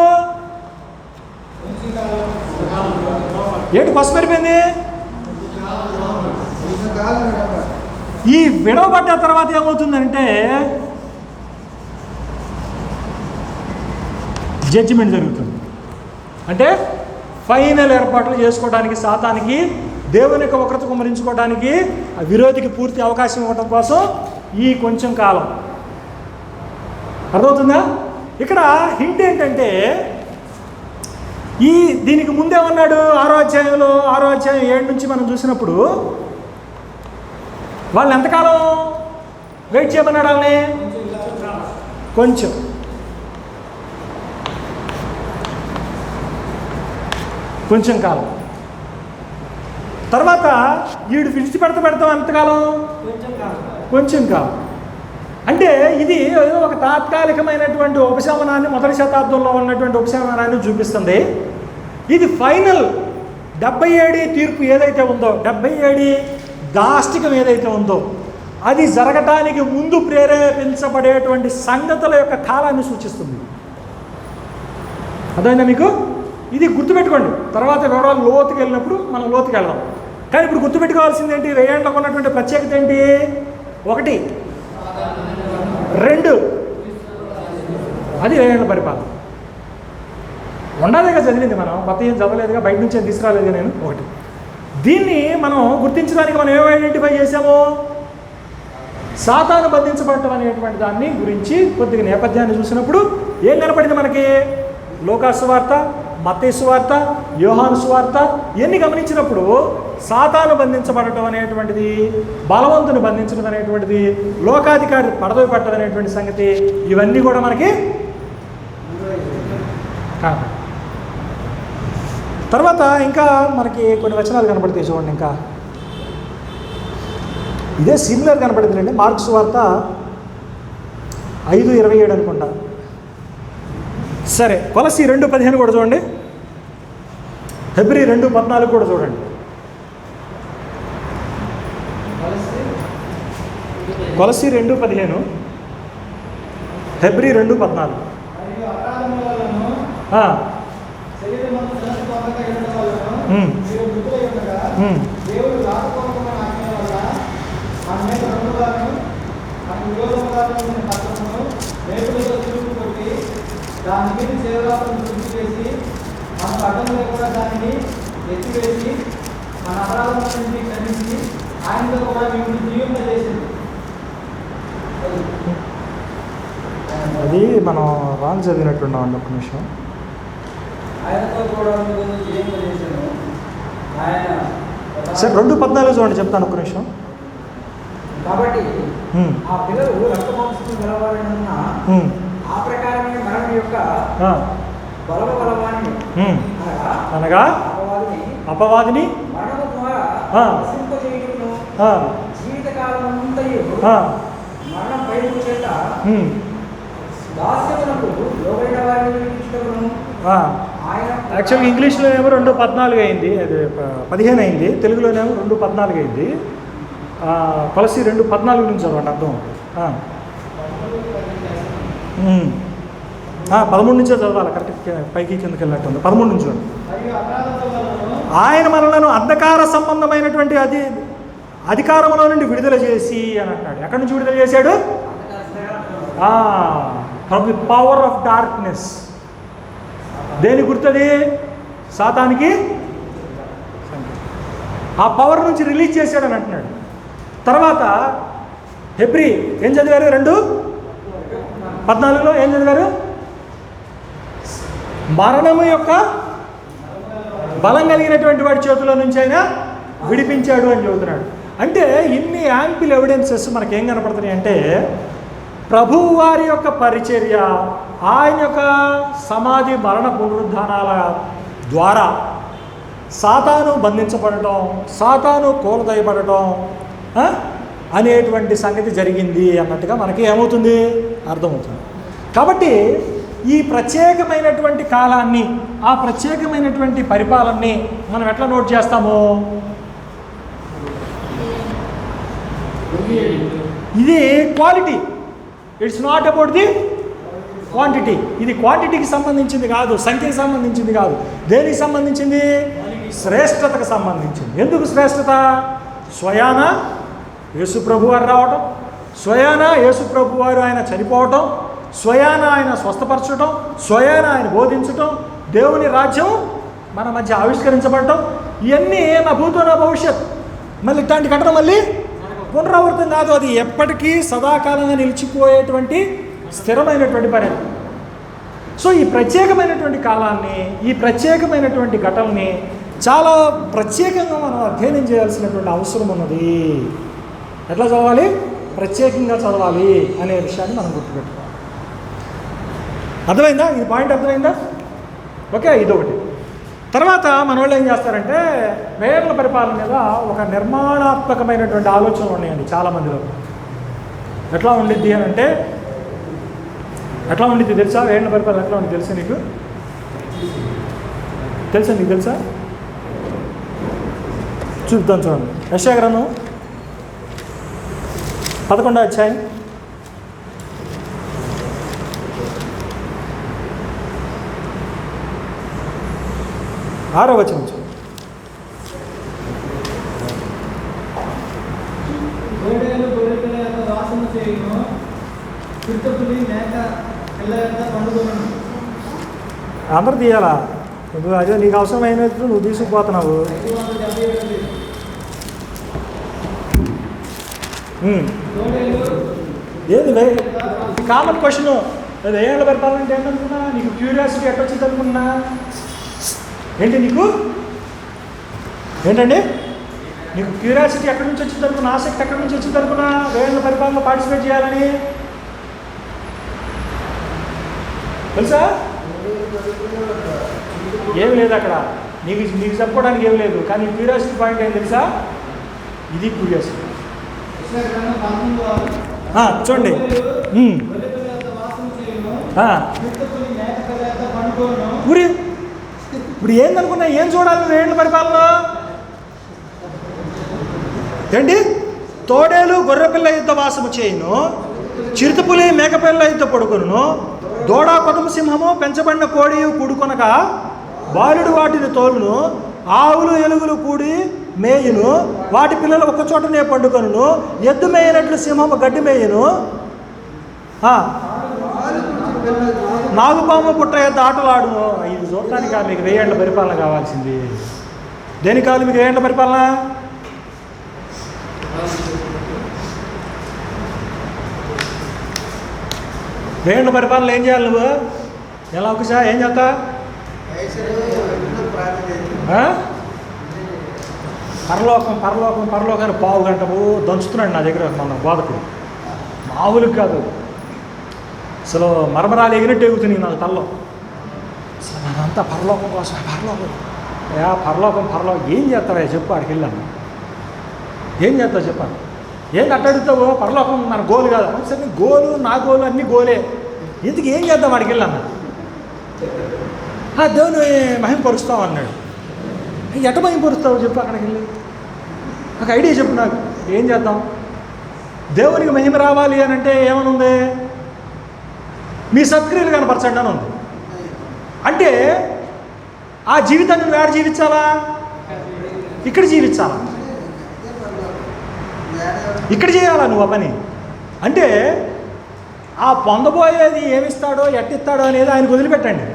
ఏంటి కొసమెరిపోయింది? ఈ విడవబడ్డ తర్వాత ఏమవుతుందంటే జడ్జిమెంట్ జరుగుతుంది. అంటే ఫైనల్ ఏర్పాట్లు చేసుకోవడానికి, సాతానికి దేవుని యొక్క వక్రత కుమ్మరించుకోవడానికి, ఆ విరోధికి పూర్తి అవకాశం ఇవ్వడం కోసం ఈ కొంచెం కాలం. అర్థమవుతుందా? ఇక్కడ హింట్ ఏంటంటే దీనికి ముందేమన్నాడు? 6వ అధ్యాయంలో 6వ అధ్యాయం 7 నుంచి మనం చూసినప్పుడు వాళ్ళు ఎంతకాలం వెయిట్ చేయమన్నాడు వాళ్ళని? కొంచెం కాలం. తర్వాత వీడు విడిచిపెడతాం ఎంతకాలం? కొంచెం కాలం. అంటే ఇది ఏదో ఒక తాత్కాలికమైనటువంటి ఉపశమనాన్ని, మొదటి శతాబ్దంలో ఉన్నటువంటి ఉపశమనాన్ని చూపిస్తుంది. ఇది ఫైనల్ 70 తీర్పు ఏదైతే ఉందో, 70 దాష్టికం ఏదైతే ఉందో, అది జరగటానికి ముందు ప్రేరేపించబడేటువంటి సంగతుల యొక్క కాలాన్ని సూచిస్తుంది. అదైనా మీకు ఇది గుర్తుపెట్టుకోండి. తర్వాత వివరాలు లోతుకి వెళ్ళినప్పుడు మనం లోతుకి వెళ్దాం. కానీ ఇప్పుడు గుర్తుపెట్టుకోవాల్సింది ఏంటి? 1000 ఏళ్ళకు ఉన్నటువంటి ప్రత్యేకత ఏంటి? 1, 2 అది 1000 ఏళ్ళ పరిపాలన. ఉండాలిగా చదివింది మనం, కొత్త ఏం చదవలేదుగా, బయట నుంచి ఏం తీసుకురాలేదుగా నేను. 1 దీన్ని మనం గుర్తించడానికి మనం ఏం ఐడెంటిఫై చేసాము? సాతాను బంధించబడటం అనేటువంటి దాన్ని గురించి కొద్దిగా నేపథ్యాన్ని చూసినప్పుడు ఏం కనపడింది మనకి? లూకా సువార్త, మత్తయి సువార్త, యోహాను సువార్త ఇవన్నీ గమనించినప్పుడు సాతాను బంధించబడటం అనేటువంటిది, బలవంతుని బంధించడం అనేటువంటిది, లోకాధికారి పడదవి పట్టడం అనేటువంటి సంగతి, ఇవన్నీ కూడా మనకి కాదు. తర్వాత ఇంకా మనకి కొన్ని వచనాలు కనపడతాయి చూడండి. ఇంకా ఇదే సిమిలర్ కనపడుతుందండి. మార్క్స్ వార్త 5:27 అనుకుంటా. సరే, కొలసి 2:15 కూడా చూడండి. హెబ్రీ 2:14 కూడా చూడండి. కొలసి 2:15, హెబ్రీ 2:14. దాని మీద సేవలను పూర్తి చేసి మన అడ్డం లేకుండా దానిని ఎత్తివేసి మన అపరాధాన్ని క్షమించి ఆయనతో కూడా మిమ్మల్ని జీవింపజేసింది. అది మనం రాంగ్ చదివినట్టున్నామండి. ఒక్క నిమిషం. ఆయనతో కూడా మిమ్మల్ని జీవింపజేసాను. ఆయన సరే 2:14 చూడండి, చెప్తాను ఒక్క నిమిషం. కాబట్టి ఆ పిల్లలు రక్తమాంసం గలవారన్న ఆ ప్రకారమే మరణం యొక్క బలవాన్ని అనగా అపవాదిని మరణము ద్వారా నశింపజేయుటకును జీవితకాలమంతయు మరణం భయము చేత దాస్యమునకు లోబడిన వారిని విడిపించుటకును. యాక్చువల్గా ఇంగ్లీష్లో ఏమో 2:14 అయింది, అది 15 అయింది. తెలుగులోనేమో 2:14 అయింది. కొలసి 2:14 నుంచి చదవండి, అర్థం. 13 నుంచే చదవాలి, కరెక్ట్. పైకి కిందకి వెళ్ళినట్టుంది. 13 నుంచి చూడండి. ఆయన మనలను అంధకార సంబంధమైనటువంటి అధికారంలో నుండి విడుదల చేసి అని అంటాడు. ఎక్కడి నుంచి విడుదల చేశాడు? From the power of darkness. దేని గుర్తది? సాతానికి ఆ పవర్ నుంచి రిలీజ్ చేశాడని అంటున్నాడు. తర్వాత హెబ్రీ ఏం చదివారు? 2:14 ఏం చదివారు? మరణము యొక్క బలం కలిగినటువంటి వాడి చేతుల నుంచి అయినా విడిపించాడు అని చెబుతున్నాడు. అంటే ఇన్ని యాంపిల్ ఎవిడెన్సెస్ మనకేం కనపడుతున్నాయి అంటే, ప్రభువు వారి యొక్క పరిచర్య, ఆయన యొక్క సమాధి మరణ పునరుద్ధానాల ద్వారా సాతాను బంధించబడటం, సాతాను కూలదయబడటం అనేటువంటి సంగతి జరిగింది అన్నట్టుగా మనకి ఏమవుతుంది? అర్థమవుతుంది. కాబట్టి ఈ ప్రత్యేకమైనటువంటి కాలాన్ని, ఆ ప్రత్యేకమైనటువంటి పరిపాలనని మనం ఎట్లా నోట్ చేస్తాము? ఇది quality, it's not about the quantity. ఇది క్వాంటిటీకి సంబంధించింది కాదు, సంఖ్యకి సంబంధించింది కాదు. దేనికి సంబంధించింది? శ్రేష్టతకు సంబంధించింది. ఎందుకు శ్రేష్టత? స్వయాన యేసుప్రభు వారు రావటం, స్వయాన యేసుప్రభు వారు ఆయన చనిపోవటం, స్వయాన ఆయన స్వస్థపరచడం, స్వయాన ఆయన బోధించటం, దేవుని రాజ్యం మన మధ్య ఆవిష్కరించబడటం, ఇవన్నీ నా భూతో నా భవిష్యత్. మళ్ళీ ఇట్లాంటి ఘటన మళ్ళీ పునరావృతం కాదు. అది ఎప్పటికీ సదాకాలంగా నిలిచిపోయేటువంటి స్థిరమైనటువంటి పని. సో ఈ ప్రత్యేకమైనటువంటి కాలాన్ని, ఈ ప్రత్యేకమైనటువంటి ఘటనని చాలా ప్రత్యేకంగా మనం అధ్యయనం చేయాల్సినటువంటి అవసరం ఉన్నది. ఎట్లా చదవాలి? ప్రత్యేకంగా చదవాలి అనే విషయాన్ని మనం గుర్తుపెట్టుకోవాలి. అర్థమైందా? ఈ పాయింట్ అర్థమైందా? ఓకే, ఇదొకటి. తర్వాత మన వాళ్ళు ఏం చేస్తారంటే, వేర్ల పరిపాలన మీద ఒక నిర్మాణాత్మకమైనటువంటి ఆలోచనలు ఉన్నాయండి చాలామందిలో. ఎట్లా ఉండిద్ది అని అంటే, ఎట్లా ఉండిద్ది తెలుసా? వేర్ల పరిపాలన ఎట్లా ఉండిద్ది తెలుసా నీకు? తెలుసా నీకు? తెలుసా? చూద్దాం, చూడండి. యెషయా గ్రంథం 11వ అధ్యాయం 6వ వచనం. అందరు తీయాలా? నువ్వు అదే నీకు అవసరమైనట్టు నువ్వు తీసుకుపోతున్నావు. ఏది కామన్ క్వశ్చన్. అది ఏళ్ళ పరిపాలన అంటే ఏంటనుకున్నా? నీకు క్యూరియాసిటీ ఎట్టొచ్చింది అనుకున్నా? ఏంటి నీకు? ఏంటండి నీకు క్యూరియాసిటీ ఎక్కడి నుంచి వచ్చింది అనుకున్నా? ఆసక్తి ఎక్కడి నుంచి వచ్చింది అనుకున్నా? వేళ్ళ పరిపాలనలో పార్టిసిపేట్ చేయాలని తెలుసా? ఏమి లేదు అక్కడ. నీకు చెప్పుకోవడానికి ఏమి లేదు. కానీ క్యూరియాసిటీ పాయింట్ ఏం తెలుసా? ఇది క్యూరియాసిటీ. చూడండి, ఊరి ఇప్పుడు ఏందనుకున్నా? ఏం చూడాలి నువ్వు ఏళ్ళ పరిపాలన? ఏంటి? తోడేలు గొర్రెపిల్ల యుద్ధ వాసము చేయును, చిరుతపులి మేకపిల్ల యుద్ధ పడుకొను, దూడ కొడుమ సింహము పెంచబడిన కోడియు కూడుకొనగా బాలుడు వాటిని తోలును, ఆవులు ఎలుగులు కూడి మేయును, వాటి పిల్లలు ఒక్క చోటనే పండుకొను, ఎద్దు మేయనట్లు సింహము గడ్డి మేయును, నాగుపాము పుట్ట ఎద్దు ఆటలాడును. ఇది చూడటానికి మీకు 1000 ఏళ్ల పరిపాలన కావాల్సింది. దేనికి కావాలి మీకు 1000 ఏళ్ల పరిపాలన? వేళ్ళ పరిపాలన ఏం చేయాలి నువ్వు? ఎలా ఒకసారి ఏం చేస్తా? పరలోకం పరలోకం పరలోకాన్ని పావు గంట దంచుతున్నాడు నా దగ్గర మన బోధకుడు. మామూలుగా కాదు, అసలు మరమరాలు ఎగినట్టు ఎగుతున్నాయి నాకు తల్లో. అసలు మనంతా పరలోకం కోసం, పరలోకం పరలోకం ఏం చేస్తావా చెప్పు? ఆడికి వెళ్ళాను, ఏం చేస్తావు చెప్పాను? ఏం అట్టడుగుతావు? పరలోకం మన గోలు కాదు. సరే గోలు, నా గోలు అన్నీ గోలే. ఇందుకు ఏం చేద్దాం? ఆడికి వెళ్ళాను. దేవుని మహింపరుస్తావు అన్నాడు. ఎట మహింపరుస్తావు చెప్పు? అక్కడికి వెళ్ళి ఒక ఐడియా చెప్పు నాకు. ఏం చేద్దాం? దేవునికి మహిమ రావాలి అని అంటే ఏమనుంది? మీ సత్క్రియలు కనపరచండి అని ఉంది. అంటే ఆ జీవితాన్ని నువ్వు ఏడ జీవించాలా? ఇక్కడ జీవించాలా? ఇక్కడ చేయాలా నువ్వు ఆ పని? అంటే ఆ పొందబోయేది ఏమిస్తాడో ఎట్టిస్తాడో అనేది ఆయనకు వదిలిపెట్టండి.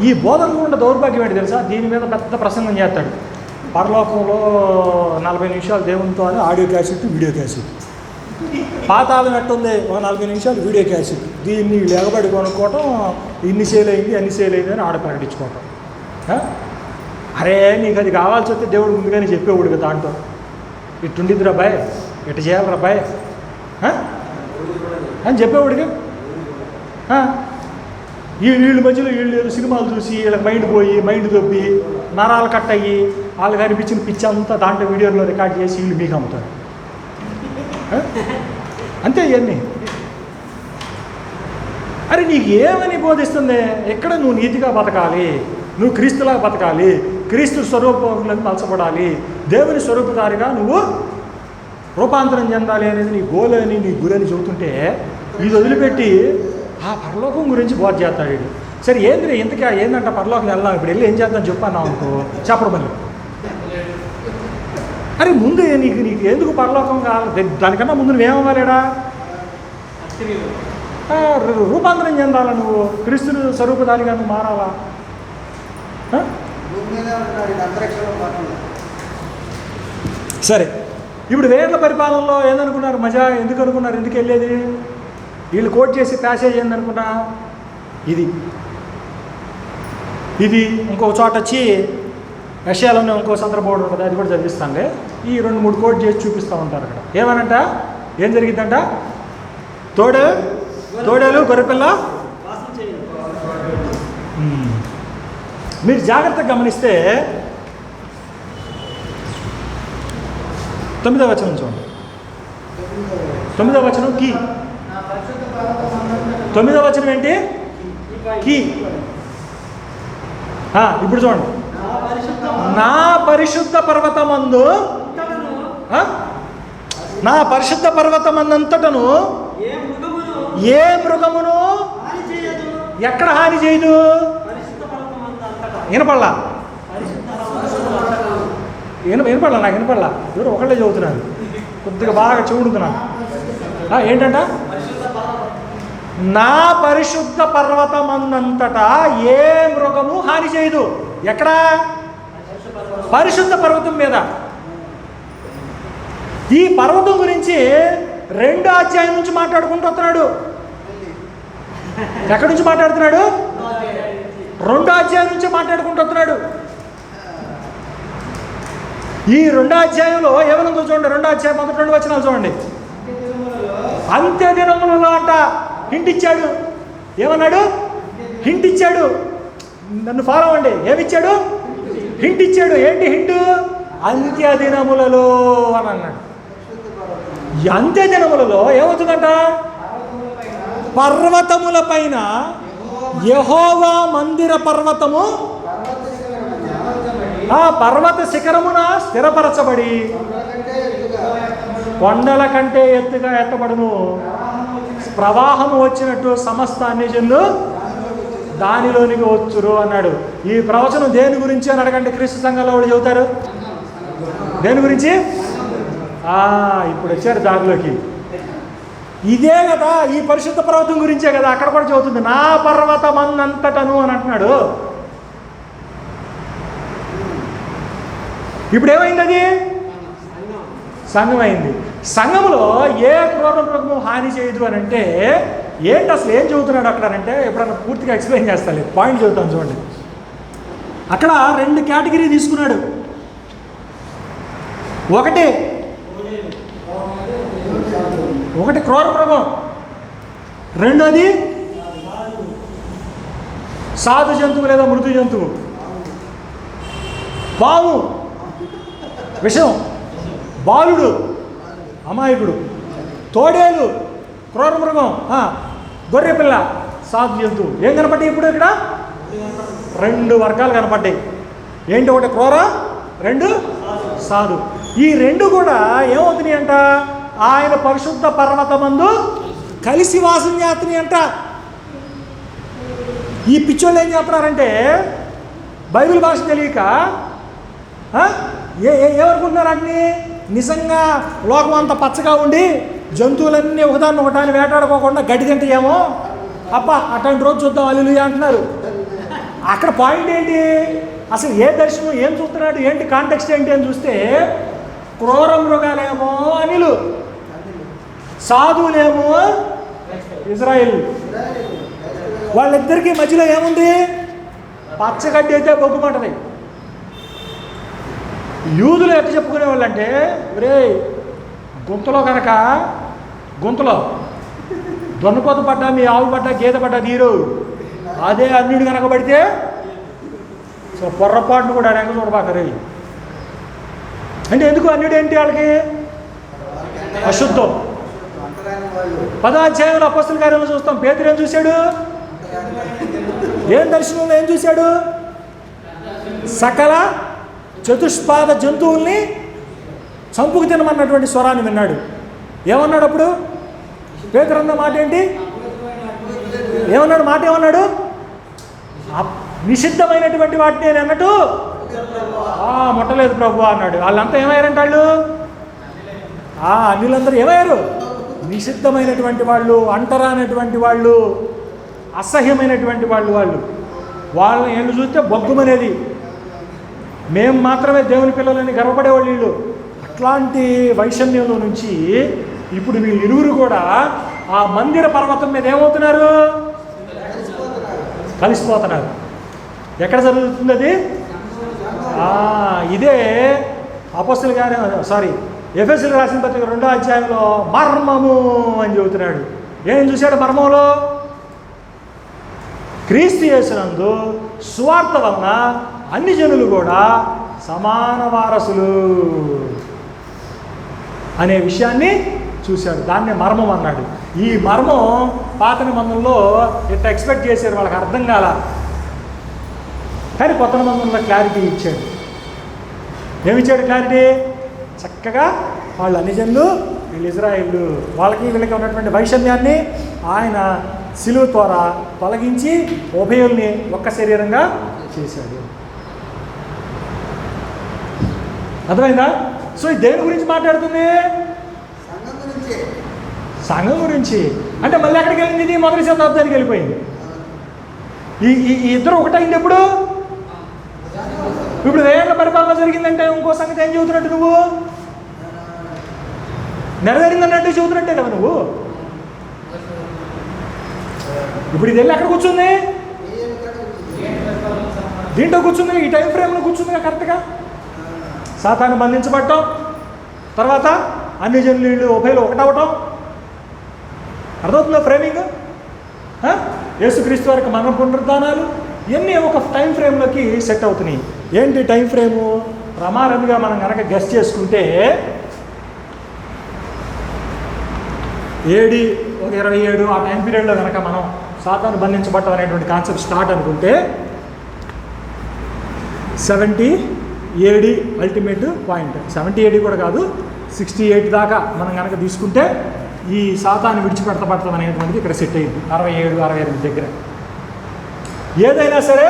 ఈ బోధనలో ఉన్న దౌర్భాగ్యం ఏంటి తెలుసా? దీని మీద పెద్ద ప్రసంగం చేస్తాడు. పరలోకంలో 40 నిమిషాలు దేవునితో అని ఆడియో క్యాసెట్, వీడియో క్యాసెట్. పాతాళం ఎట్టుంది, ఒక 40 నిమిషాలు వీడియో క్యాసెట్. దీన్ని ఎగబడి కొనుక్కోవటం, ఇన్ని సేల్ అయింది అన్ని సేల్ అయింది అని ఆడ ప్రకటించుకోవటం. అరే నీకు అది కావాల్సి వస్తే దేవుడు ముందుగానే చెప్పేవాడు కదా దాంట్లో, ఇట్టుండిద్దిరా బాయ్, ఇటు చేయాలరా బాయ్ అని చెప్పేవాడిగా. వీళ్ళ మధ్యలో వీళ్ళు సినిమాలు చూసి వీళ్ళకి మైండ్ పోయి, మైండ్ దొబ్బి, నరాలు కట్ అయ్యి, వాళ్ళకి అనిపించిన పిచ్చి అంతా దాంట్లో వీడియోలో రికార్డ్ చేసి వీళ్ళు మీకు అమ్ముతారు. అంతే ఇవన్నీ. అరే నీకు ఏమని బోధిస్తుంది? ఎక్కడ నువ్వు నీతిగా బతకాలి, నువ్వు క్రీస్తులా బతకాలి, క్రీస్తు స్వరూపంలోకి మలచబడాలి, దేవుని స్వరూపధారిగా నువ్వు రూపాంతరం చెందాలి అనేది నీ గోల్ అని, నీ గురని చెబుతుంటే ఇది వదిలిపెట్టి ఆ పరలోకం గురించి బోధ చేస్తాడు వీడు. సరే ఏంది ఇంతకీ ఏందంట పరలోకం వెళ్దాం, ఇప్పుడు వెళ్ళి ఏం చేద్దాం చెప్పన్నావు అనుకో, చెప్పడం మళ్ళీ. అరే ముందు నీకు ఎందుకు పరలోకం కావాలి? దానికన్నా ముందు నువ్వేమవ్వాలేడా? రూపాంతరం చెందాలా, నువ్వు క్రీస్తుని స్వరూపధారిగా నువ్వు మారాలా. సరే ఇప్పుడు వేర్ల పరిపాలనలో ఏందనుకున్నారు? మజా ఎందుకు అనుకున్నారు? ఎందుకు వెళ్ళేది? వీళ్ళు కోట్ చేసి ప్యాసేజ్ ఏందనుకున్నా, ఇది ఇంకొక చోట వచ్చి యెషయాలోనే ఇంకో సందర్భం ఉంటుంది, అది కూడా చదివిస్తానులే. ఈ 2-3 కోట్ చేసి చూపిస్తూ ఉంటారు అక్కడ. ఏమనంట, ఏం జరిగిద్దంట? తోడేలు గొర్రెపిల్ల. మీరు జాగ్రత్తగా గమనిస్తే 9వ వచనం చూడండి. 9వ వచనం కీ. 9వ వచనం ఏంటి? కీ. ఇప్పుడు చూడండి. నా పరిశుద్ధ పర్వతమందు, నా పరిశుద్ధ పర్వతమందంతటను ఏ మృగమును ఎక్కడ హాని చేయదు. వినపడలా నాకు వినపడలా. ఎవరు ఒకళ్ళే చదువుతున్నారు, కొద్దిగా బాగా చెవుడుతున్నాను. ఏంటంట? నా పరిశుద్ధ పర్వతమందంతటా ఏ మృగము హాని చేయదు. ఎక్కడ? పరిశుద్ధ పర్వతం మీద. ఈ పర్వతం గురించి 2వ అధ్యాయం నుంచి మాట్లాడుకుంటూ వస్తున్నాడు. ఎక్కడి నుంచి మాట్లాడుతున్నాడు? 2వ అధ్యాయం నుంచి మాట్లాడుకుంటూ వస్తున్నాడు. ఈ 2వ అధ్యాయంలో ఏమనుందో చూడండి. 2వ అధ్యాయం 1-2 వచనాలు చూడండి. అంత్య దినములలో అంట హింట్ ఇచ్చాడు. ఏమన్నాడు? హింట్ ఇచ్చాడు. నన్ను ఫాలో అవ్వండి. ఏమిచ్చాడు? హింట్ ఇచ్చాడు. ఏంటి హింటు? అంత్య దినములలో అని అన్నాడు. అంత్య దినములలో ఏమవుతుందంట? పర్వతముల పైన యెహోవా మందిర పర్వతము ఆ పర్వత శిఖరమున స్థిరపరచబడి కొండల కంటే ఎత్తుగా ఎత్తబడును. ప్రవాహము వచ్చినట్టు సమస్త అన్యజనులు దానిలోనికి వచ్చురు అన్నాడు. ఈ ప్రవచనం దేని గురించి అని అడగండి. క్రీస్తు సంఘంలో వాళ్ళు చెబుతారు. దేని గురించి? ఇప్పుడు వచ్చారు దారిలోకి. ఇదే కదా, ఈ పరిశుద్ధ పర్వతం గురించే కదా అక్కడ కూడా చెబుతుంది. నా పర్వతమందంతటను అని అంటున్నాడు. ఇప్పుడు ఏమైంది? అది సంఘం అయింది. సంఘంలో ఏ క్రూర మృగము హాని చేయదు అని అంటే ఏంటి? అసలు ఏం చెబుతున్నాడు అక్కడ అంటే, ఎప్పుడన్నా పూర్తిగా ఎక్స్ప్లెయిన్ చేస్తాను. పాయింట్ చెబుతాను చూడండి. అక్కడ 2 కేటగిరీ తీసుకున్నాడు. ఒకటి క్రూర మృగం, రెండోది సాధు జంతువు లేదా మృదు జంతువు. పాము విషం, బాలుడు అమాయకుడు, తోడేలు క్రూర మృగం, గొర్రెపిల్ల సాధు జంతువు. ఏం కనపడ్డాయి ఇప్పుడు ఇక్కడ? 2 వర్గాలు కనపడ్డాయి. ఏంటి? ఒకటి క్రూర, 2 సాధు. ఈ 2 కూడా ఏమవుతున్నాయి అంట? ఆయన పరిశుద్ధ పర్వతమందు కలిసి వాసం చేస్తున్నాయి అంట. ఈ పిచ్చోళ్ళు ఏం చెప్తున్నారంటే, బైబిల్ భాష తెలియక ఏమనుకుంటున్నారు అన్ని? నిజంగా లోకం అంతా పచ్చగా ఉండి జంతువులన్నీ ఒకదాన్ని వేటాడుకోకుండా గడ్డి తింటాయేమో, అబ్బా అట్లాంటి రోజు చూద్దాం హల్లెలూయా అంటున్నారు. అక్కడ పాయింట్ ఏంటి, అసలు ఏ దర్శనం ఏం చూస్తున్నాడు, ఏంటి కాంటెక్స్ట్ ఏంటి అని చూస్తే క్రూర మృగాలేమో అనిలు, సాధువులేమో ఇజ్రాయిల్. వాళ్ళిద్దరికీ మధ్యలో ఏముంది, పచ్చగడ్డి అయితే బొగ్గుమంటది. యూదులు ఎట్లా చెప్పుకునే వాళ్ళంటే, ఒరే గుంతలో దొన్నపోత పడ్డా, మీ ఆవు పడ్డా, గీత పడ్డా తీరు, అదే అన్యుడు కనుక పడితే సో పొర్రపాటును కూడా వెనక చూడబాకరే. అంటే ఎందుకు అన్యుడు ఏంటి వాళ్ళకి, అశుద్ధం. 10వ అధ్యాయంలో అపొస్తలుల కార్యంలో చూస్తాం, పేతురు ఏం చూశాడు, ఏం దర్శనంలో ఏం చూశాడు, సకల చతుష్పాద జంతువుల్ని చంపుకు తినమన్నటువంటి స్వరాన్ని విన్నాడు. ఏమన్నాడు అప్పుడు పేతురు అన్న మాట ఏంటి, ఏమన్నాడు, మాట ఏమన్నాడు, నిషిద్ధమైనటువంటి వాటిని నేను అన్నట్టు ముట్టలేదు ప్రభు అన్నాడు. వాళ్ళంతా ఏమయ్యారంట, వాళ్ళు అన్యులందరూ ఏమయ్యారు, నిషిద్ధమైనటువంటి వాళ్ళు, అంటరానటువంటి వాళ్ళు, అసహ్యమైనటువంటి వాళ్ళని ఏళ్ళు చూస్తే బొగ్గుమనేది. మేము మాత్రమే దేవుని పిల్లలని గర్వపడేవాళ్ళు వీళ్ళు. అట్లాంటి వైషమ్యంలో నుంచి ఇప్పుడు వీళ్ళు ఇరువురు కూడా ఆ మందిర పర్వతం మీద ఏమవుతున్నారు, కలిసిపోతున్నారు. ఎక్కడ జరుగుతుంది అది, ఇదే అపొస్తలుల కార్యం ఎఫెసీయులకు రాసిన పత్రిక 2వ అధ్యాయంలో మర్మము అని చెబుతున్నాడు. ఏం చూశాడు మర్మంలో, క్రీస్తు యేసునందు సువార్త వలన అన్ని జనులు కూడా సమాన వారసులు అనే విషయాన్ని చూశాడు. దాన్నే మర్మం అన్నాడు. ఈ మర్మం పాత నిబంధనలో ఇట్లా ఎక్స్పెక్ట్ చేశారు, వాళ్ళకి అర్థం కాల. కానీ కొత్త నిబంధనలో క్లారిటీ ఇచ్చాడు. ఏమిచ్చాడు క్లారిటీ, చక్కగా వాళ్ళు అన్ని జనులు, వీళ్ళు ఇజ్రాయిళ్ళు, వీళ్ళకి ఉన్నటువంటి వైషమ్యాన్ని ఆయన శిలువ ద్వారా తొలగించి ఉభయుల్ని ఒక్క శరీరంగా చేశాడు. అర్థమైందా? సో ఈ దేని గురించి మాట్లాడుతుంది, సంఘం గురించి. అంటే మళ్ళీ ఎక్కడికి వెళ్ళింది, ఇది మొదటి శతాబ్దానికి వెళ్ళిపోయింది. ఈ ఇద్దరు ఒకటైంది ఎప్పుడు, ఇప్పుడు వేల పరిపాలన జరిగిందంటే ఇంకో సంగతి ఏం చెబుతున్నట్టు, నువ్వు నెరవేరిందన్నట్టు చెబుతున్నట్టే కదా నువ్వు. ఇప్పుడు ఇది వెళ్ళి ఎక్కడ కూర్చుంది, దీంట్లో కూర్చుంది, ఈ టైం ఫ్రేమ్లో కూర్చుంది కరెక్ట్గా. సాతాను బంధించబడటం, తర్వాత అన్ని జనులు ఉభయలు ఒకటవటం. అర్థమవుతుందా ఫ్రేమింగ్? యేసుక్రీస్తు వారికి మన పునరుద్ధానాలు ఇవన్నీ ఒక టైం ఫ్రేమ్లోకి సెట్ అవుతున్నాయి. ఏంటి టైం ఫ్రేము, రమారమిగా మనం కనుక గెస్ చేసుకుంటే AD 27 ఆ టైం పీరియడ్లో కనుక మనం సాతాను బంధించబడటం అనేటువంటి కాన్సెప్ట్ స్టార్ట్ అనుకుంటే 70 AD అల్టిమేట్ పాయింట్. 70 AD కూడా కాదు, 68 దాకా మనం కనుక తీసుకుంటే ఈ సాతాను విడిచిపెడతబడతాం అనేటువంటిది ఇక్కడ సెట్ అయింది 67, 68 దగ్గర. ఏదైనా సరే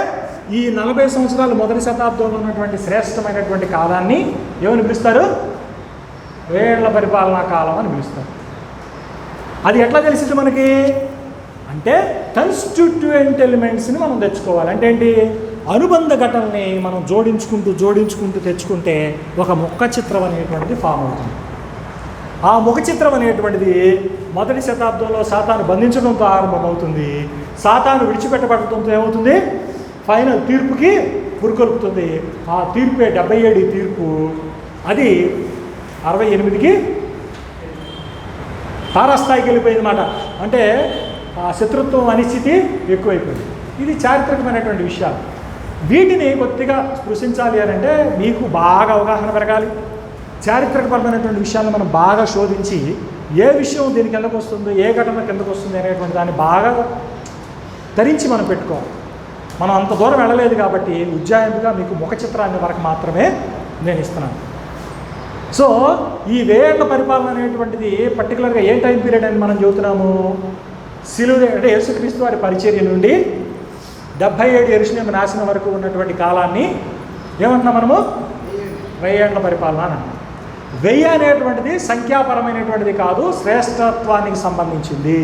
ఈ 40 సంవత్సరాలు మొదటి శతాబ్దంలో ఉన్నటువంటి శ్రేష్టమైనటువంటి కాలాన్ని ఏమని పిలుస్తారు, వేళ్ల పరిపాలనా కాలం అని పిలుస్తారు. అది ఎట్లా తెలిసింది మనకి అంటే, కన్స్టిట్యూయెంట్ ఎలిమెంట్స్ని మనం తెచ్చుకోవాలి. అంటే ఏంటి, అనుబంధ ఘటనల్ని మనం జోడించుకుంటూ తెచ్చుకుంటే ఒక ముఖ చిత్రం అనేటువంటిది ఫామ్ అవుతుంది. ఆ ముఖ చిత్రం అనేటువంటిది మొదటి శతాబ్దంలో సాతాను బంధించడంతో ఆరంభమవుతుంది. సాతాను విడిచిపెట్టబడటంతో ఏమవుతుంది, ఫైనల్ తీర్పుకి పురుకొల్పుతుంది. ఆ తీర్పే 77 తీర్పు. అది 68కి తారాస్థాయికి వెళ్ళిపోయింది అన్నమాట. అంటే ఆ శత్రుత్వం అనిశ్చితి ఎక్కువైపోయింది. ఇది చారిత్రకమైనటువంటి విషయాలు. వీటిని కొద్దిగా స్పృశించాలి అని అంటే మీకు బాగా అవగాహన పెరగాలి. చారిత్రకపరమైనటువంటి విషయాలను మనం బాగా శోధించి ఏ విషయం దీని కిందకు వస్తుందో, ఏ ఘటన కిందకు వస్తుంది అనేటువంటి దాన్ని బాగా ధరించి మనం పెట్టుకోవాలి. మనం అంత దూరం వెళ్ళలేదు కాబట్టి ఉజ్జాయింపుగా మీకు ముఖ చిత్రాన్ని వరకు మాత్రమే నేను ఇస్తున్నాను. సో ఈ వేళ్ల పరిపాలన అనేటువంటిది పర్టికులర్గా ఏ టైం పీరియడ్ అని మనం చెబుతున్నాము, సిలువ అంటే యేసుక్రీస్తు వారి పరిచర్య నుండి 77 యెరూషలేము నాశనం వరకు ఉన్నటువంటి కాలాన్ని ఏమంటున్నాం మనము, 1000 ఏళ్ల పరిపాలన అని అంటాం. 1000 అనేటువంటిది సంఖ్యాపరమైనటువంటిది కాదు, శ్రేష్టత్వానికి సంబంధించింది.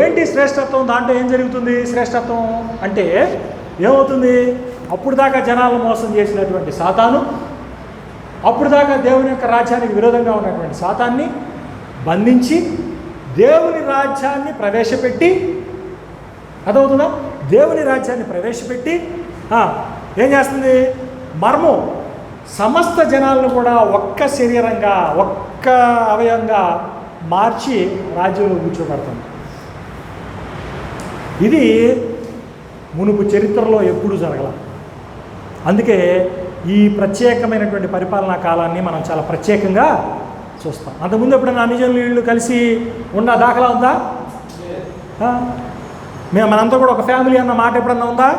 ఏంటి శ్రేష్టత్వం, దాంట్లో ఏం జరుగుతుంది శ్రేష్టత్వం అంటే ఏమవుతుంది? అప్పుడు దాకా జనాలను మోసం చేసినటువంటి సాతాను, అప్పుడు దాకా దేవుని యొక్క రాజ్యానికి విరోధంగా ఉన్నటువంటి సాతాన్ని బంధించి దేవుని రాజ్యాన్ని ప్రవేశపెట్టి, అదవుతుందా? దేవుని రాజ్యాన్ని ప్రవేశపెట్టి ఏం చేస్తుంది? మర్మం సమస్త జనాలను కూడా ఒక్క శరీరంగా, ఒక్క అవయవంగా మార్చి రాజ్యంలో కూర్చోబెడతాం. ఇది మునుపు చరిత్రలో ఎప్పుడూ జరగల. అందుకే ఈ ప్రత్యేకమైనటువంటి పరిపాలనా కాలాన్ని మనం చాలా ప్రత్యేకంగా చూస్తాం. అంతకుముందు ఎప్పుడైనా అన్ని జనులు కలిసి ఉన్న దాఖలా ఉందా? మనంతా కూడా ఒక ఫ్యామిలీ అన్న మాట ఎప్పుడన్నా ఉందా?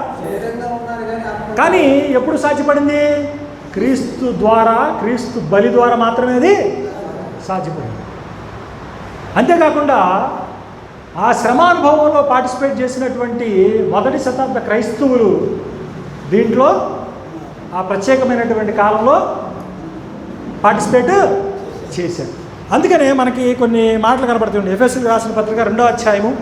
కానీ ఎప్పుడు సాధ్యపడింది? క్రీస్తు ద్వారా, క్రీస్తు బలి ద్వారా మాత్రమే అది సాధ్యపడింది. అంతేకాకుండా ఆ శ్రమానుభవంలో పార్టిసిపేట్ చేసినటువంటి మొదటి శతాబ్ద క్రైస్తవులు దీంట్లో ఆ ప్రత్యేకమైనటువంటి కాలంలో పార్టిసిపేట్ చేశారు. అందుకనే మనకి కొన్ని మాటలు కనబడుతుంది. ఎఫెసీయులకు రాసిన పత్రిక 2వ అధ్యాయము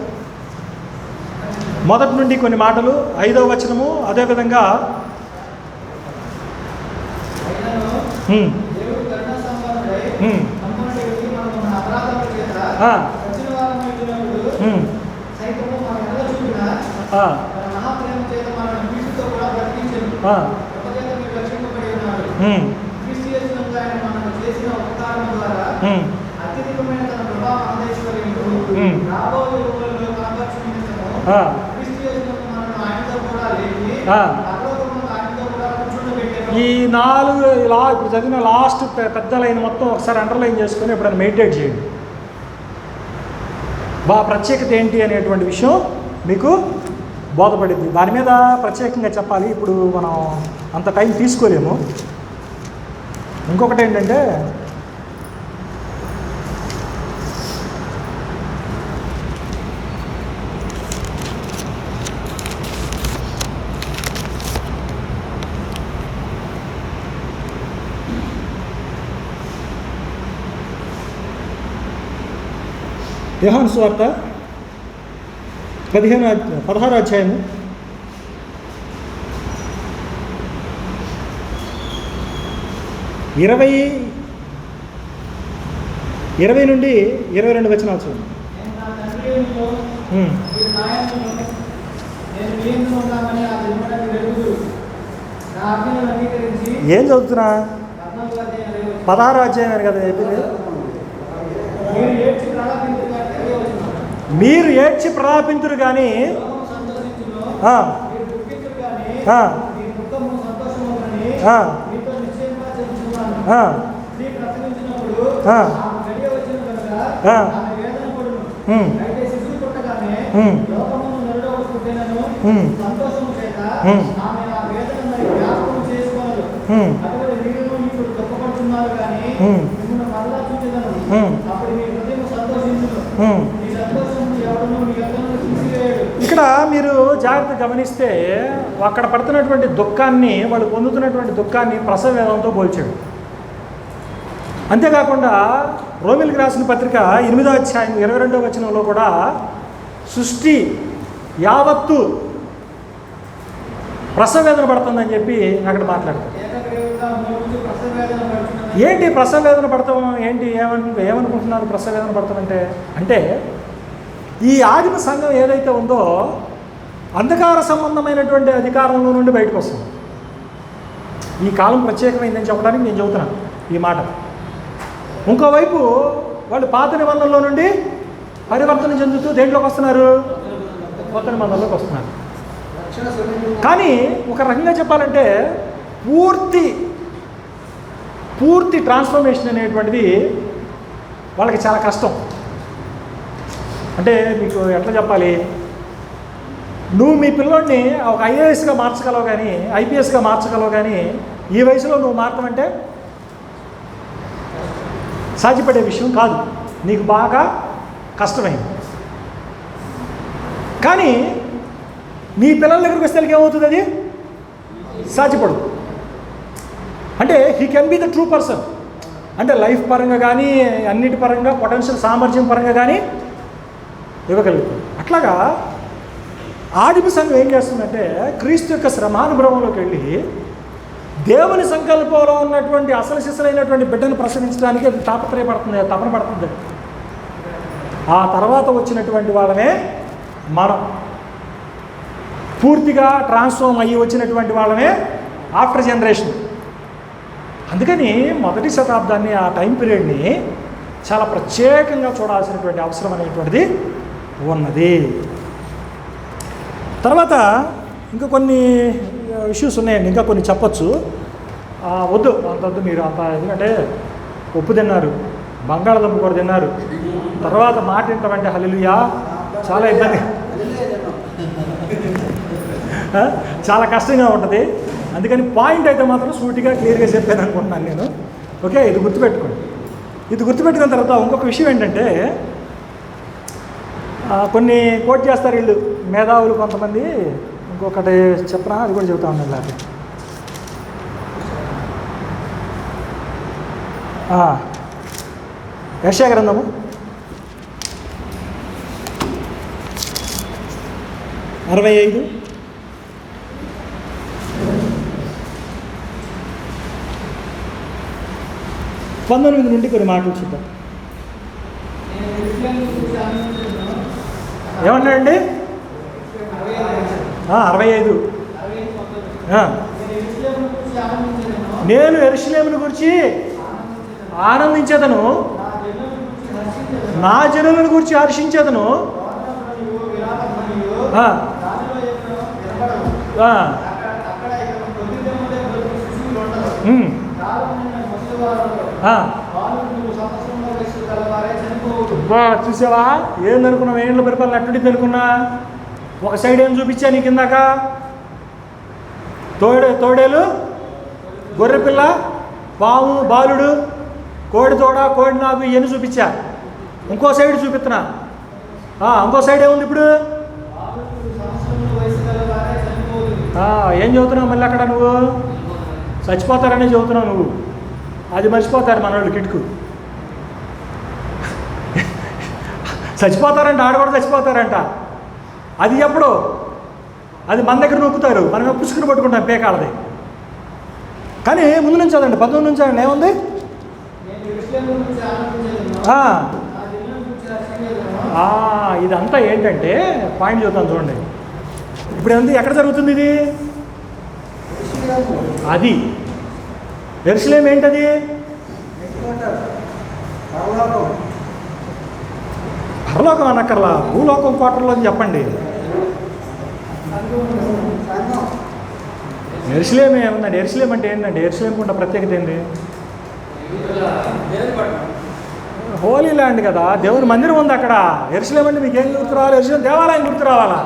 మొదటి నుండి కొన్ని మాటలు, 5వ వచనము, అదేవిధంగా ఈ 4 ఇప్పుడు చదివిన లాస్ట్ పెద్ద లైన్ మొత్తం ఒకసారి అండర్లైన్ చేసుకొని ఎప్పుడైనా మెడిటేట్ చేయండి. ప్రత్యేకత ఏంటి అనేటువంటి విషయం మీకు బోధపడింది. దాని మీద ప్రత్యేకంగా చెప్పాలి. ఇప్పుడు మనం అంత టైం తీసుకోలేము. ఇంకొకటి ఏంటంటే, యోహాను సువార్త 16వ అధ్యాయము 20 నుండి 22 వచనాలు చూడండి. ఏం చదువుతున్నా? 16వ అధ్యాయం కదా చెప్పింది. మీరు ఏడ్చి ప్రలాపింతురు కానీ ఇక్కడ మీరు జాగ్రత్త గమనిస్తే అక్కడ పడుతున్నటువంటి దుఃఖాన్ని, వాళ్ళు పొందుతున్నటువంటి దుఃఖాన్ని ప్రసవ వేదంతో పోల్చాడు. అంతేకాకుండా రోమిలకు రాసిన పత్రిక 8వ అధ్యాయం 22వ వచనంలో కూడా సృష్టి యావత్తు ప్రసవ వేదన పడుతుందని చెప్పి అక్కడ మాట్లాడతారు. ఏంటి ప్రసవ వేదన పడతాం? ఏంటి ఏమనుకుంటున్నారు ప్రసవ వేదన పడతామంటే? అంటే ఈ ఆదిమ సంఘం ఏదైతే ఉందో అంధకార సంబంధమైనటువంటి అధికారంలో నుండి బయటకు వస్తుంది. ఈ కాలం ప్రత్యేకమైందని చెప్పడానికి నేను చెబుతున్నాను ఈ మాట. ఇంకోవైపు వాళ్ళు పాత నిబంధనలో నుండి పరివర్తన చెందుతూ దేంట్లోకి వస్తున్నారు? కొత్త నిబంధనలోకి వస్తున్నారు. కానీ ఒక రకంగా చెప్పాలంటే పూర్తి ట్రాన్స్ఫర్మేషన్ అనేటువంటిది వాళ్ళకి చాలా కష్టం. అంటే మీకు ఎట్లా చెప్పాలి? నువ్వు మీ పిల్లోడిని ఒక ఐఏఎస్గా మార్చగలవు కానీ, ఐపీఎస్గా మార్చగలవు కానీ, ఈ వయసులో నువ్వు మారటమంటే సాధ్యపడే విషయం కాదు. నీకు బాగా కష్టమైంది. కానీ నీ పిల్లల దగ్గరికి వస్తే ఏమవుతుంది? అది సాధ్యపడదు. అంటే he can be the true person. అంటే లైఫ్ పరంగా కానీ, అన్నిటి పరంగా, పొటెన్షియల్ సామర్థ్యం పరంగా కానీ ఇవ్వగలుగుతాడు. అట్లాగా ఆదిమ సంఘం ఏం చేస్తుందంటే క్రీస్తు యొక్క శ్రమానుభవంలోకి వెళ్ళి దేవుని సంకల్పంలో ఉన్నటువంటి అసలు సిసలైనటువంటి బిడ్డను ప్రసవించడానికి అది తాపత్రయపడుతుంది, తపన పడుతుంది. ఆ తర్వాత వచ్చినటువంటి వాళ్ళనే మనం పూర్తిగా ట్రాన్స్ఫార్మ్ అయ్యి వచ్చినటువంటి వాళ్ళనే ఆఫ్టర్ జనరేషన్. అందుకని మొదటి శతాబ్దాన్ని, ఆ టైం పీరియడ్ని చాలా ప్రత్యేకంగా చూడాల్సినటువంటి అవసరం అనేటువంటిది ఉన్నది. తర్వాత ఇంకా కొన్ని ఇష్యూస్ ఉన్నాయండి, ఇంకా కొన్ని చెప్పచ్చు. వద్దు అంతవద్దు మీరు అంత, ఎందుకంటే ఉప్పు తిన్నారు, బంగాళదుంప కూడా తిన్నారు, తర్వాత మాట ఏంటంటే హల్లెలూయా చాలా ఇబ్బంది, చాలా కష్టంగా ఉంటుంది. అందుకని పాయింట్ అయితే మాత్రం సూటిగా క్లియర్గా చెప్పాను అనుకుంటున్నాను నేను. ఓకే, ఇది గుర్తుపెట్టుకోండి. ఇది గుర్తుపెట్టుకున్న తర్వాత ఇంకొక విషయం ఏంటంటే, కొన్ని కోట్ చేస్తారు వీళ్ళు మేధావులు కొంతమంది. ఇంకొకటి చెప్పనా, అది కూడా చెబుతా ఉన్నాను. లేకపోతే యెషయా గ్రంథము 65 19 నుండి కొన్ని మాటలు చూద్దాం. ఏమన్నాడండి? 65. నేను యెరూషలేమును గురించి ఆనందించేదను, నా జనులను గురించి హర్షించేదను. చూసావా, ఏందనుకున్నావు? ఏండ్ల పరిపాలన ఎట్టుండిద్ది అనుకున్నా? ఒక సైడ్ ఏం చూపించా నీకు ఇందాక? తోడేలు, గొర్రెపిల్ల, పాము, బాలుడు, కోడి తోడ, కోడి నాగు, ఇవన్నీ చూపించా. ఇంకో సైడ్ చూపిస్తున్నా. ఇంకో సైడ్ ఏముంది ఇప్పుడు? ఏం చదువుతున్నావు మళ్ళీ అక్కడ? నువ్వు చచ్చిపోతారనే చదువుతున్నావు నువ్వు. అది మర్చిపోతారు మన వాళ్ళు కిటుకు. చచ్చిపోతారంట, ఆడ కూడా చచ్చిపోతారంట. అది ఎప్పుడు? అది మన దగ్గర నొక్కుతారు, మనమే పుసుకుని పట్టుకుంటాం పేకాలది. కానీ ముందు నుంచి చదండి, 19 నుంచి చదండి. ఏముంది? ఇదంతా ఏంటంటే పాయింట్ చూద్దాం చూడండి. ఇప్పుడు ఏంది, ఎక్కడ జరుగుతుంది ఇది? అది యెరూషలేము ఏంటది? పరలోకం అనక్కర్లా, భూలోకం క్వార్టర్లో అని చెప్పండి. యెరూషలేము ఏముందండి? యెరూషలేము అంటే ఏంటండి? యెరూషలేముకు ఉన్న ప్రత్యేకత ఏంటి? హోలీ ల్యాండ్ కదా, దేవుని మందిరం ఉంది అక్కడ. యెరూషలేము అంటే మీకు ఏం గుర్తు రావాలి? యెరూషలేము దేవాలయం గుర్తు రావాలా?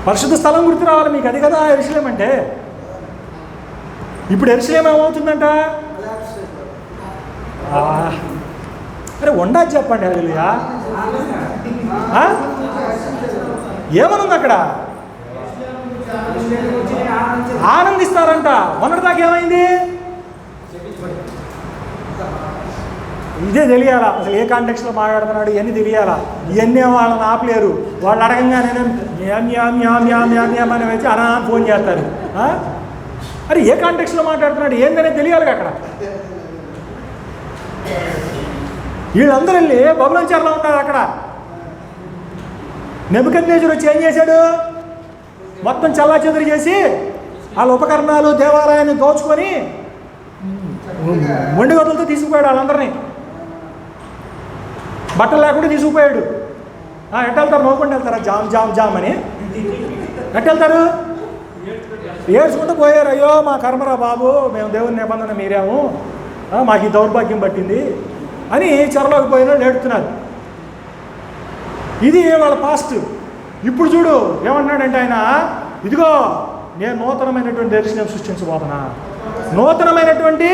పరిశుద్ధ స్థలం గుర్తు రావాలి మీకు, అది కదా యెరూషలేము అంటే. ఇప్పుడు యెరూషలేము ఏమవుతుందంట? అరే ఉండదు చెప్పండి. హల్లెలూయా. ఏమనుంది అక్కడ? ఆనందిస్తారంట. మొన్నటిదాకా ఏమైంది? ఇదే తెలియాలా అసలు, ఏ కాంటెక్స్లో మాట్లాడుతున్నాడు ఇవన్నీ తెలియాలా. ఇవన్నీ వాళ్ళని ఆపలేరు. వాళ్ళు అడగంగానే అని వచ్చి అనా ఫోన్ చేస్తారు. అరే ఏ కాంటెక్స్లో మాట్లాడుతున్నాడు ఏందనేది తెలియాలి అక్కడ. వీళ్ళందరూ వెళ్ళి బబులోను చెరలో ఉన్నారు అక్కడ. నెబుకద్నెజరు వచ్చి ఏం చేశాడు? మొత్తం చల్లాచెదురు చేసి వాళ్ళ ఉపకరణాలు, దేవాలయాన్ని దోచుకొని మొండి గదులతో తీసుకుపోయాడు వాళ్ళందరినీ. బట్టలు లేకుండా తీసుకుపోయాడు. ఎట్ట వెళ్తారు? నవ్వుకుంటూ వెళ్తారా? జామ్ జామ్ జామ్ అని ఎట్ట వెళ్తారు? ఏడ్చుకుంటూ పోయారు. అయ్యో మా కర్మరా బాబు, మేము దేవుని నిబంధన మీరాము, మాకు ఈ దౌర్భాగ్యం పట్టింది అని చెరలోకి పోయిన వాళ్ళు ఏడుతున్నారు. ఇది వాళ్ళ పాస్ట్. ఇప్పుడు చూడు ఏమంటున్నాడంటే ఆయన, ఇదిగో నేను నూతనమైనటువంటి దర్శనం సృష్టించబోతున్నా, నూతనమైనటువంటి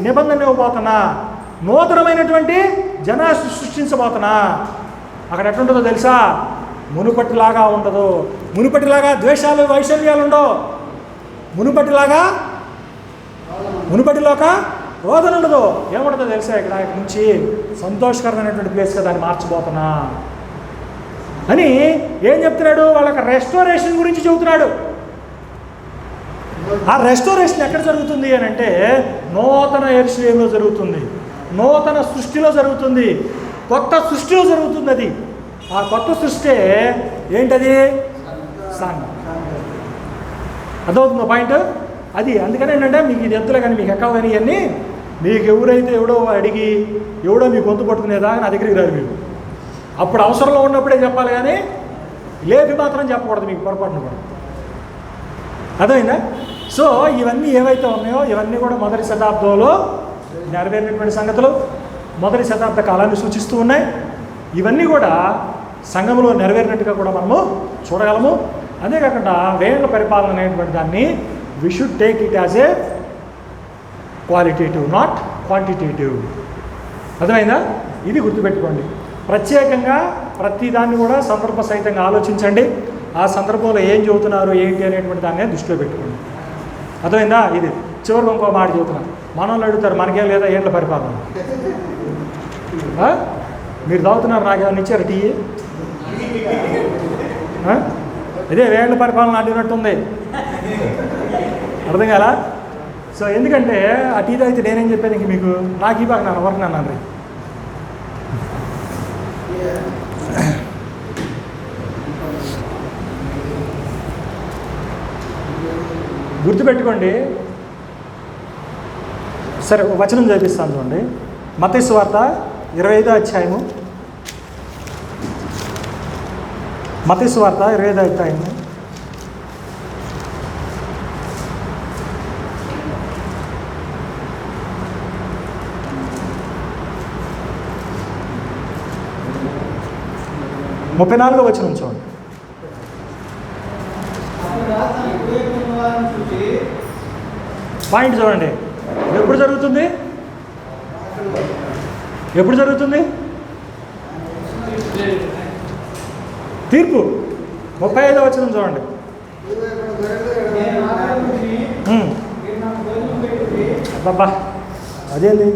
నిబంధన ఇవ్వబోతున్నా, నూతనమైనటువంటి జనాన్ని సృష్టించబోతున్నా. అక్కడ ఎట్లుంటుందో తెలుసా? మునుపటిలాగా ఉండదు. మునుపటిలాగా ద్వేషాలు, వైషల్యాలు ఉండవు. మునుపటిలోక రోదన ఉండదు. ఏముంటుందో తెలుసా? ఇక్కడ నుంచి సంతోషకరమైనటువంటి ప్లేస్గా దాన్ని మార్చబోతున్నా. అని ఏం చెప్తున్నాడు? వాళ్ళకి రెస్టోరేషన్ గురించి చెబుతున్నాడు. ఆ రెస్టోరేషన్ ఎక్కడ జరుగుతుంది అని అంటే నూతన యెరూషలేములో జరుగుతుంది, నూతన సృష్టిలో జరుగుతుంది, కొత్త సృష్టిలో జరుగుతుంది. అది ఆ కొత్త సృష్టి ఏంటది? సంఘం. అర్థమవుతుందో పాయింట్? అది అందుకని ఏంటంటే మీకు ఇది ఎత్తులే కానీ మీకు ఎక్కవ కానీ ఇవన్నీ మీకు ఎవరైతే ఎవడో అడిగి ఎవడో మీ గొంతు పట్టుకునేదా నా దగ్గరికి రారు. మీకు అప్పుడు అవసరంలో ఉన్నప్పుడే చెప్పాలి కానీ లేపి మాత్రం చెప్పకూడదు మీకు పొరపాటును కూడా. అర్థమైందా? సో ఇవన్నీ ఏవైతే ఉన్నాయో ఇవన్నీ కూడా మొదటి శతాబ్దంలో నెరవేరినటువంటి సంగతులు, మొదటి శతాబ్ద కాలాన్ని సూచిస్తూ ఉన్నాయి. ఇవన్నీ కూడా సంఘంలో నెరవేరినట్టుగా కూడా మనము చూడగలము. అంతేకాకుండా వేండ్ల పరిపాలన అనేటువంటి దాన్ని we should take it as a qualitative, not quantitative. అర్థమైందా? ఇది గుర్తుపెట్టుకోండి. ప్రత్యేకంగా ప్రతిదాన్ని కూడా సందర్భ సహితంగా ఆలోచించండి. ఆ సందర్భంలో ఏం చెబుతున్నారు ఏంటి అనేటువంటి దాన్ని దృష్టిలో పెట్టుకోండి. అర్థమైందా? ఇది చివరికి ఇంకో మాట చెబుతున్నా. మనల్ని అడుగుతారు మనకేం లేదా ఏండ్ల పరిపాలన, మీరు తాగుతున్నారు నాకేమన్నా ఇచ్చారు టీ? ఇదే వేండ్ల పరిపాలన అడిగినట్టుంది. అర్థం కాలా? సో ఎందుకంటే ఆ టీ తాగితే నేనేం చెప్పాను ఇంక మీకు, నాకు ఈ బాగా నన్ను ఎవరికి నన్ను గుర్తుపెట్టుకోండి. సరే వచనం చదివిస్తాను చూడండి. మత్తయి సువార్త 25వ అధ్యాయము, మత్తయి సువార్త 25వ అధ్యాయము 34వ వచనం చూడండి. పాయింట్ చూడండి. ఎప్పుడు జరుగుతుంది? ఎప్పుడు జరుగుతుంది తీర్పు? 35వ వచనం చూడండి. అబ్బా అదేంది?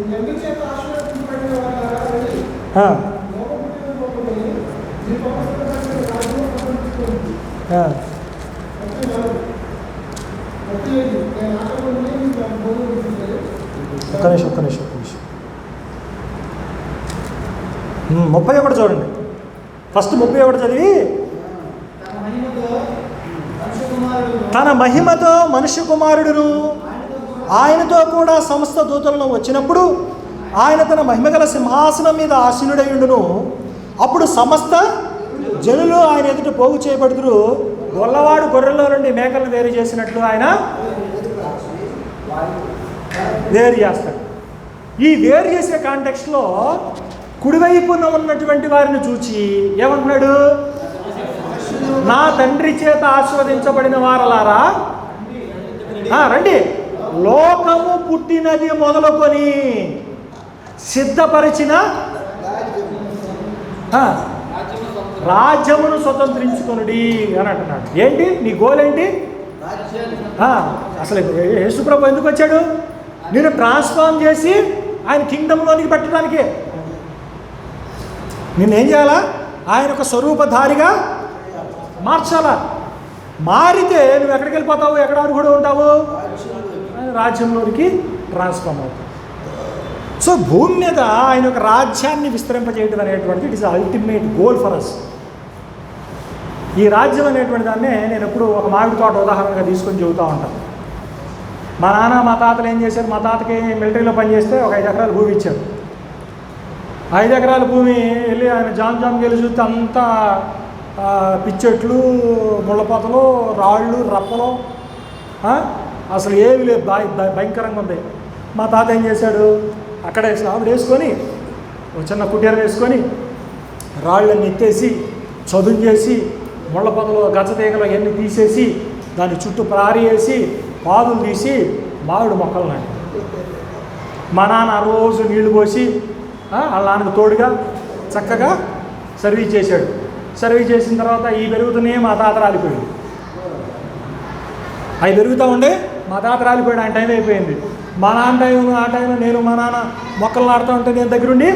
ఒక్క నిమిషం 31 చూడండి. ఫస్ట్ 31 చదివి, తన మహిమతో మనుష్య కుమారుడును ఆయనతో కూడా సమస్త దూతలను వచ్చినప్పుడు ఆయన తన మహిమగల సింహాసనం మీద ఆసీనుడయుండును. అప్పుడు సమస్త జనులు ఆయన ఎదుట పోగు చేయబడుదురు. గొల్లవాడు గొర్రెల్లో నుండి మేకలను వేరు చేసినట్లు ఆయన వేరు చేస్తాడు. ఈ వేరు చేసే కాంటెక్స్ట్లో కుడివైపున ఉన్నటువంటి వారిని చూచి ఏమంటున్నాడు? నా తండ్రి చేత ఆశీర్వదించబడిన వారలారా రండి, లోకము పుట్టినది మొదలుకొని సిద్ధపరిచిన రాజ్యమును స్వతంత్రించుకొనుడి అని అంటున్నాడు. ఏంటి నీ గోల్ ఏంటి? అసలు యేసుప్రభు ఎందుకు వచ్చాడు? నేను ట్రాన్స్ఫార్మ్ చేసి ఆయన కింగ్డమ్లోనికి పెట్టడానికి. నిన్నేం చేయాలా? ఆయన ఒక స్వరూపధారిగా మార్చాలా. మారితే నువ్వు ఎక్కడికి వెళ్ళిపోతావు? ఎక్కడ అర్హుడు ఉంటావు? రాజ్యంలోనికి ట్రాన్స్ఫార్మ్ అవుతావు. సో భూమి మీద ఆయన ఒక రాజ్యాన్ని విస్తరింపజేయడం అనేటువంటి it is ultimate goal for us. ఈ రాజ్యం అనేటువంటి దాన్ని నేను ఎప్పుడు ఒక మామిడి తోట ఉదాహరణగా తీసుకొని చెబుతూ ఉంటాను. మా నాన్న మా తాతలు ఏం చేశారు? మా తాతకి మిలిటరీలో పనిచేస్తే ఒక 5 ఎకరాల భూమి ఇచ్చారు. 5 ఎకరాల భూమి వెళ్ళి ఆయన జామ్ వెళ్ళి చూస్తే అంతా పిచ్చెట్లు, ముళ్ళపోతలు, రాళ్ళు, రప్పలు, అసలు ఏమి లేదు, భయంకరంగా ఉంది. మా తాత ఏం చేశాడు? అక్కడే ఆవిడ వేసుకొని ఒక చిన్న కుటీరం వేసుకొని రాళ్ళన్నీ ఎత్తేసి చదును చేసి ముళ్ళ పొదలు గచ్చ తీగలు అవన్నీ తీసేసి దాని చుట్టూ ప్రారి వేసి పాదులు తీసి మామిడి మొక్కలు నాటి. మా నాన్న రోజు నీళ్లు పోసి వాళ్ళ నాన్నకు తోడుగా చక్కగా సర్వీస్ చేశాడు. సర్వీస్ చేసిన తర్వాత ఈ పెరుగుతున్నాయి, మా తాత రాలిపోయింది. అవి పెరుగుతూ ఉండే మా తాత రాలిపోయాడు. ఆయన టైం అయిపోయింది. మా నాన్న టైం, ఆ టైంలో నేను మా నాన్న మొక్కలు నాడుతూ ఉంటే నేను దగ్గరుండి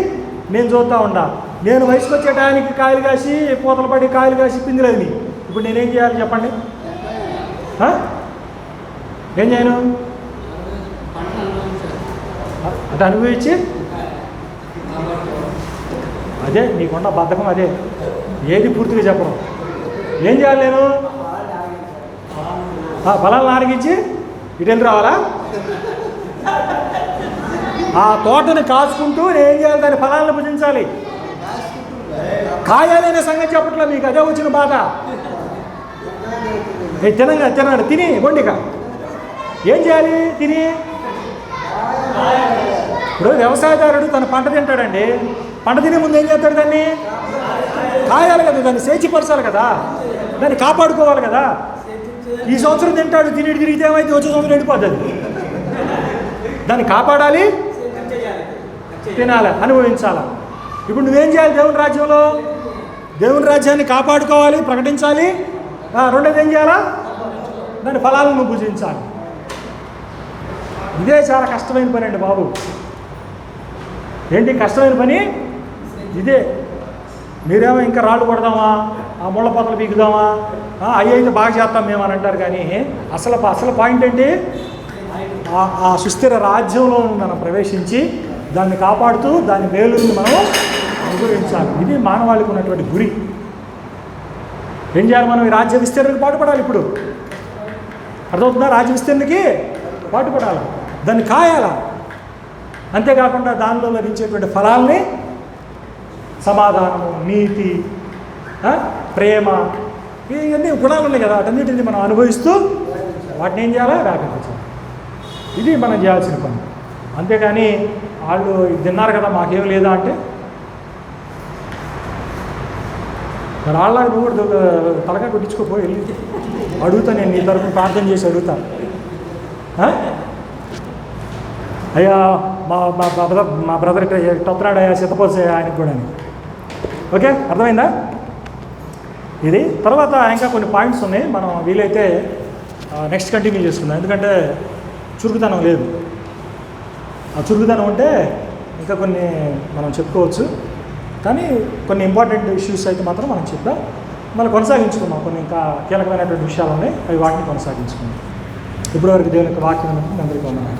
నేను చూస్తూ ఉంటా. నేను వయసుకు వచ్చే టయానికి కాయలు కాసి పూతలు పడి కాయలు కాసి పిందిలేదు. ఇప్పుడు నేనేం చేయాలి చెప్పండి? ఏం చేయను? అంటే అనుభవించి అదే నీకున్న బద్ధకం, అదే ఏది పూర్తిగా చెప్పడం. ఏం చేయాలి నేను? ఫలాలను ఆరగించి ఇటు వెళ్ళి రావాలా? ఆ తోటని కాచుకుంటూ నేను చేయాలి? దాని ఫలాలను భుజించాలి. కాయాలనే సంగతి చెప్పట్లా మీకు, అదే వచ్చిన బాధ. తిన్నాడు తిని వండిక ఏం చేయాలి? తిని ఇప్పుడు వ్యవసాయదారుడు తన పంట తింటాడండి. పంట తినే ముందు ఏం చేస్తాడు? దాన్ని కాయాలి కదా, దాన్ని సేచిపరచాలి కదా, దాన్ని కాపాడుకోవాలి కదా. ఈ సంవత్సరం తింటాడు, తిరిగితే ఏమైతే వచ్చే సంవత్సరం ఎండిపోతుంది. దాన్ని కాపాడాలి, తినాలి, అనుభవించాలి. ఇప్పుడు నువ్వేం చేయాలి? దేవుని రాజ్యంలో దేవుని రాజ్యాన్ని కాపాడుకోవాలి, ప్రకటించాలి. రెండోది ఏం చేయాలా? దాని ఫలాలను నువ్వు భుజించాలి. ఇదే చాలా కష్టమైన పని అండి బాబు. ఏంటి కష్టమైన పని? ఇదే. మీరేమో ఇంకా రాళ్ళు కొడదామా, ఆ ముళ్ళ పొదలు పీకుదామా, అవి అయితే బాగా చేస్తాం మేము అని అంటారు. కానీ అసలు పాయింట్ ఏంటి? ఆ సుస్థిర రాజ్యంలో మనం ప్రవేశించి దాన్ని కాపాడుతూ దాని మేలుని మనం అనుభవించాలి. ఇది మానవాళికి ఉన్నటువంటి గురి. ఏం చేయాలి? మనం ఈ రాజ్య విస్తరణకి పాటుపడాలి. ఇప్పుడు అర్థమవుతుందా? రాజ్య విస్తరణకి పాటుపడాలి, దాన్ని కాయాలా. అంతేకాకుండా దానిలో లభించేటువంటి ఫలాల్ని సమాధానము, నీతి, ప్రేమ, ఇవన్నీ గుణాలు ఉన్నాయి కదా, వాటన్నిటిని మనం అనుభవిస్తూ వాటిని ఏం చేయాలా? వ్యాపించాలి. ఇది మనం చేయాల్సిన పని. అంతేగాని వాళ్ళు తిన్నారు కదా మాకేం లేదా అంటే మరి వాళ్ళకి నువ్వు కూడా తలకాయ కొట్టించుకోపోయి వెళ్ళి అడుగుతా. నేను నీ తరఫున ప్రార్థన చేసి అడుగుతాను. అయ్యా మా బ్రదర్ టొత్తనాడు అయ్యా, సిద్ధపోసే ఆయనకు కూడా. ఓకే, అర్థమైందా? ఇది తర్వాత ఇంకా కొన్ని పాయింట్స్ ఉన్నాయి, మనం వీలైతే నెక్స్ట్ కంటిన్యూ చేసుకుందాం. ఎందుకంటే చురుకుతనం లేదు. ఆ చురుకుతనం ఉంటే ఇంకా కొన్ని మనం చెప్పుకోవచ్చు. కానీ కొన్ని ఇంపార్టెంట్ ఇష్యూస్ అయితే మాత్రం మనం చెప్దాం. మనం కొనసాగించుకుందాం. కొన్ని ఇంకా కీలకమైనటువంటి విషయాలు ఉన్నాయి, అవి వాటిని కొనసాగించుకుందాం. ఇప్పటివరకు దేవుని యొక్క వాక్యం అందరికీ వందనాలు.